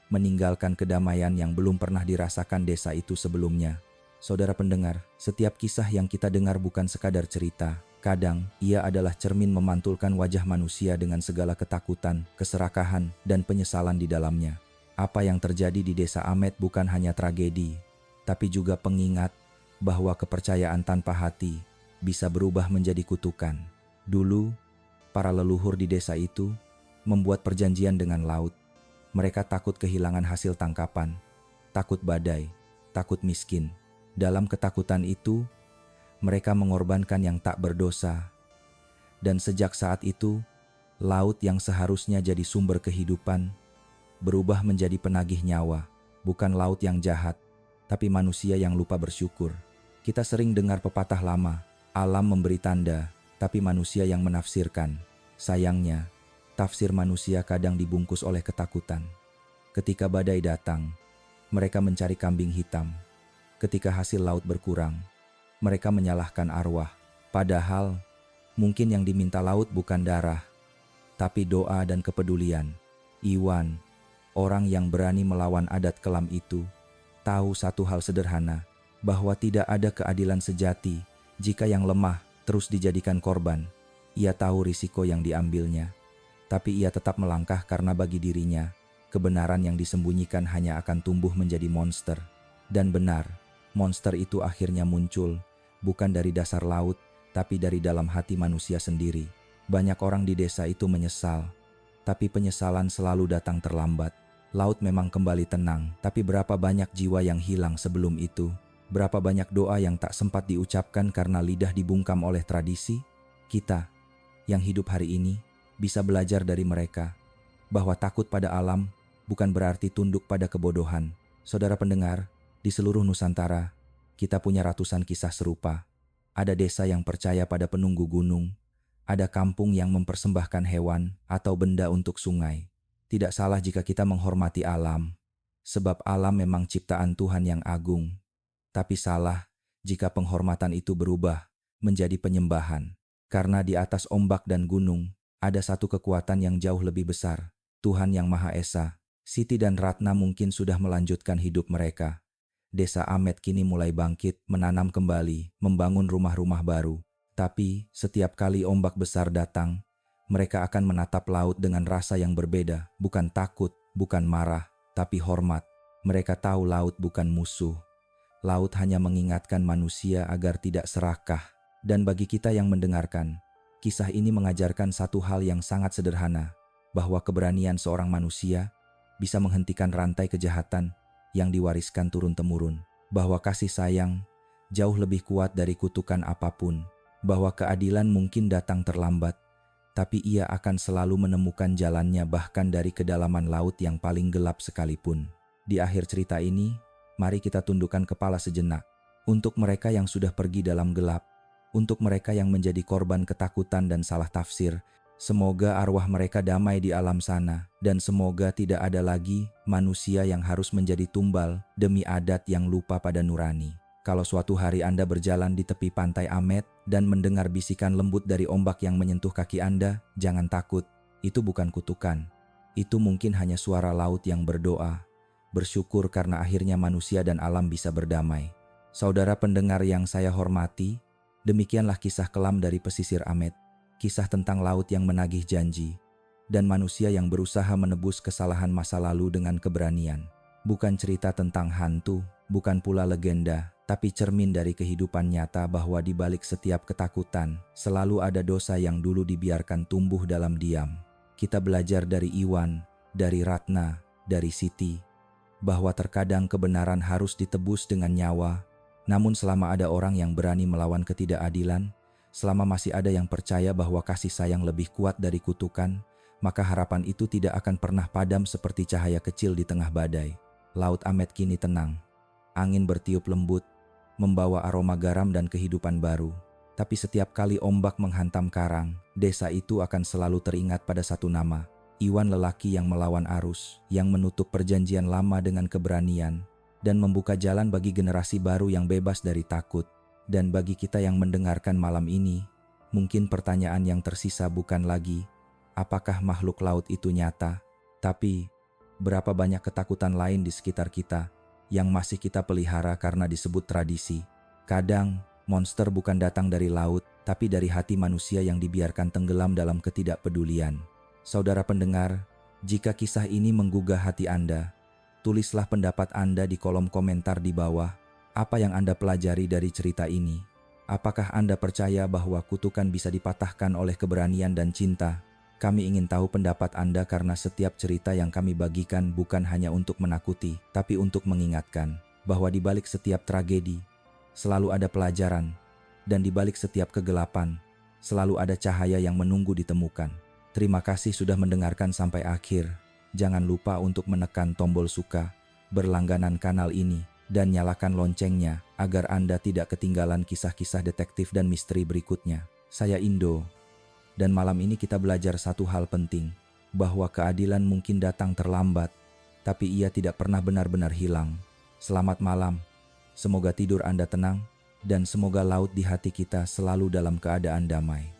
meninggalkan kedamaian yang belum pernah dirasakan desa itu sebelumnya. Saudara pendengar, setiap kisah yang kita dengar bukan sekadar cerita. Kadang, ia adalah cermin memantulkan wajah manusia dengan segala ketakutan, keserakahan, dan penyesalan di dalamnya. Apa yang terjadi di desa Amet bukan hanya tragedi, tapi juga pengingat bahwa kepercayaan tanpa hati bisa berubah menjadi kutukan. Dulu, para leluhur di desa itu membuat perjanjian dengan laut. Mereka takut kehilangan hasil tangkapan, takut badai, takut miskin. Dalam ketakutan itu, mereka mengorbankan yang tak berdosa. Dan sejak saat itu, laut yang seharusnya jadi sumber kehidupan berubah menjadi penagih nyawa. Bukan laut yang jahat, tapi manusia yang lupa bersyukur. Kita sering dengar pepatah lama, alam memberi tanda, tapi manusia yang menafsirkan. Sayangnya, tafsir manusia kadang dibungkus oleh ketakutan. Ketika badai datang, mereka mencari kambing hitam. Ketika hasil laut berkurang, mereka menyalahkan arwah. Padahal, mungkin yang diminta laut bukan darah, tapi doa dan kepedulian. Iwan, orang yang berani melawan adat kelam itu, tahu satu hal sederhana, bahwa tidak ada keadilan sejati jika yang lemah terus dijadikan korban. Ia tahu risiko yang diambilnya, tapi ia tetap melangkah karena bagi dirinya, kebenaran yang disembunyikan hanya akan tumbuh menjadi monster. Dan benar, monster itu akhirnya muncul, bukan dari dasar laut, tapi dari dalam hati manusia sendiri. Banyak orang di desa itu menyesal, tapi penyesalan selalu datang terlambat. Laut memang kembali tenang, tapi berapa banyak jiwa yang hilang sebelum itu? Berapa banyak doa yang tak sempat diucapkan karena lidah dibungkam oleh tradisi? Kita, yang hidup hari ini, bisa belajar dari mereka, bahwa takut pada alam bukan berarti tunduk pada kebodohan. Saudara pendengar, di seluruh Nusantara, kita punya ratusan kisah serupa. Ada desa yang percaya pada penunggu gunung, ada kampung yang mempersembahkan hewan atau benda untuk sungai. Tidak salah jika kita menghormati alam, sebab alam memang ciptaan Tuhan yang agung. Tapi salah jika penghormatan itu berubah menjadi penyembahan. Karena di atas ombak dan gunung, ada satu kekuatan yang jauh lebih besar, Tuhan yang Maha Esa. Siti dan Ratna mungkin sudah melanjutkan hidup mereka. Desa Amet kini mulai bangkit, menanam kembali, membangun rumah-rumah baru. Tapi setiap kali ombak besar datang, mereka akan menatap laut dengan rasa yang berbeda, bukan takut, bukan marah, tapi hormat. Mereka tahu laut bukan musuh. Laut hanya mengingatkan manusia agar tidak serakah. Dan bagi kita yang mendengarkan, kisah ini mengajarkan satu hal yang sangat sederhana, bahwa keberanian seorang manusia bisa menghentikan rantai kejahatan yang diwariskan turun-temurun, bahwa kasih sayang jauh lebih kuat dari kutukan apapun, bahwa keadilan mungkin datang terlambat, tapi ia akan selalu menemukan jalannya bahkan dari kedalaman laut yang paling gelap sekalipun. Di akhir cerita ini, mari kita tundukkan kepala sejenak. Untuk mereka yang sudah pergi dalam gelap, untuk mereka yang menjadi korban ketakutan dan salah tafsir, semoga arwah mereka damai di alam sana, dan semoga tidak ada lagi manusia yang harus menjadi tumbal demi adat yang lupa pada nurani. Kalau suatu hari Anda berjalan di tepi pantai Amet dan mendengar bisikan lembut dari ombak yang menyentuh kaki Anda, jangan takut, itu bukan kutukan. Itu mungkin hanya suara laut yang berdoa, bersyukur karena akhirnya manusia dan alam bisa berdamai. Saudara pendengar yang saya hormati, demikianlah kisah kelam dari pesisir Amet. Kisah tentang laut yang menagih janji, dan manusia yang berusaha menebus kesalahan masa lalu dengan keberanian. Bukan cerita tentang hantu, bukan pula legenda, tapi cermin dari kehidupan nyata bahwa di balik setiap ketakutan, selalu ada dosa yang dulu dibiarkan tumbuh dalam diam. Kita belajar dari Iwan, dari Ratna, dari Siti, bahwa terkadang kebenaran harus ditebus dengan nyawa. Namun selama ada orang yang berani melawan ketidakadilan, selama masih ada yang percaya bahwa kasih sayang lebih kuat dari kutukan, maka harapan itu tidak akan pernah padam seperti cahaya kecil di tengah badai. Laut Amet kini tenang. Angin bertiup lembut, membawa aroma garam dan kehidupan baru. Tapi setiap kali ombak menghantam karang, desa itu akan selalu teringat pada satu nama. Iwan, lelaki yang melawan arus, yang menutup perjanjian lama dengan keberanian, dan membuka jalan bagi generasi baru yang bebas dari takut. Dan bagi kita yang mendengarkan malam ini, mungkin pertanyaan yang tersisa bukan lagi, apakah makhluk laut itu nyata? Tapi, berapa banyak ketakutan lain di sekitar kita yang masih kita pelihara karena disebut tradisi? Kadang, monster bukan datang dari laut, tapi dari hati manusia yang dibiarkan tenggelam dalam ketidakpedulian. Saudara pendengar, jika kisah ini menggugah hati Anda, tulislah pendapat Anda di kolom komentar di bawah. Apa yang Anda pelajari dari cerita ini? Apakah Anda percaya bahwa kutukan bisa dipatahkan oleh keberanian dan cinta? Kami ingin tahu pendapat Anda karena setiap cerita yang kami bagikan bukan hanya untuk menakuti, tapi untuk mengingatkan bahwa di balik setiap tragedi selalu ada pelajaran, dan di balik setiap kegelapan selalu ada cahaya yang menunggu ditemukan. Terima kasih sudah mendengarkan sampai akhir. Jangan lupa untuk menekan tombol suka, berlangganan kanal ini, dan nyalakan loncengnya agar Anda tidak ketinggalan kisah-kisah detektif dan misteri berikutnya. Saya Indo. Dan malam ini kita belajar satu hal penting, bahwa keadilan mungkin datang terlambat, tapi ia tidak pernah benar-benar hilang. Selamat malam, semoga tidur Anda tenang, dan semoga laut di hati kita selalu dalam keadaan damai.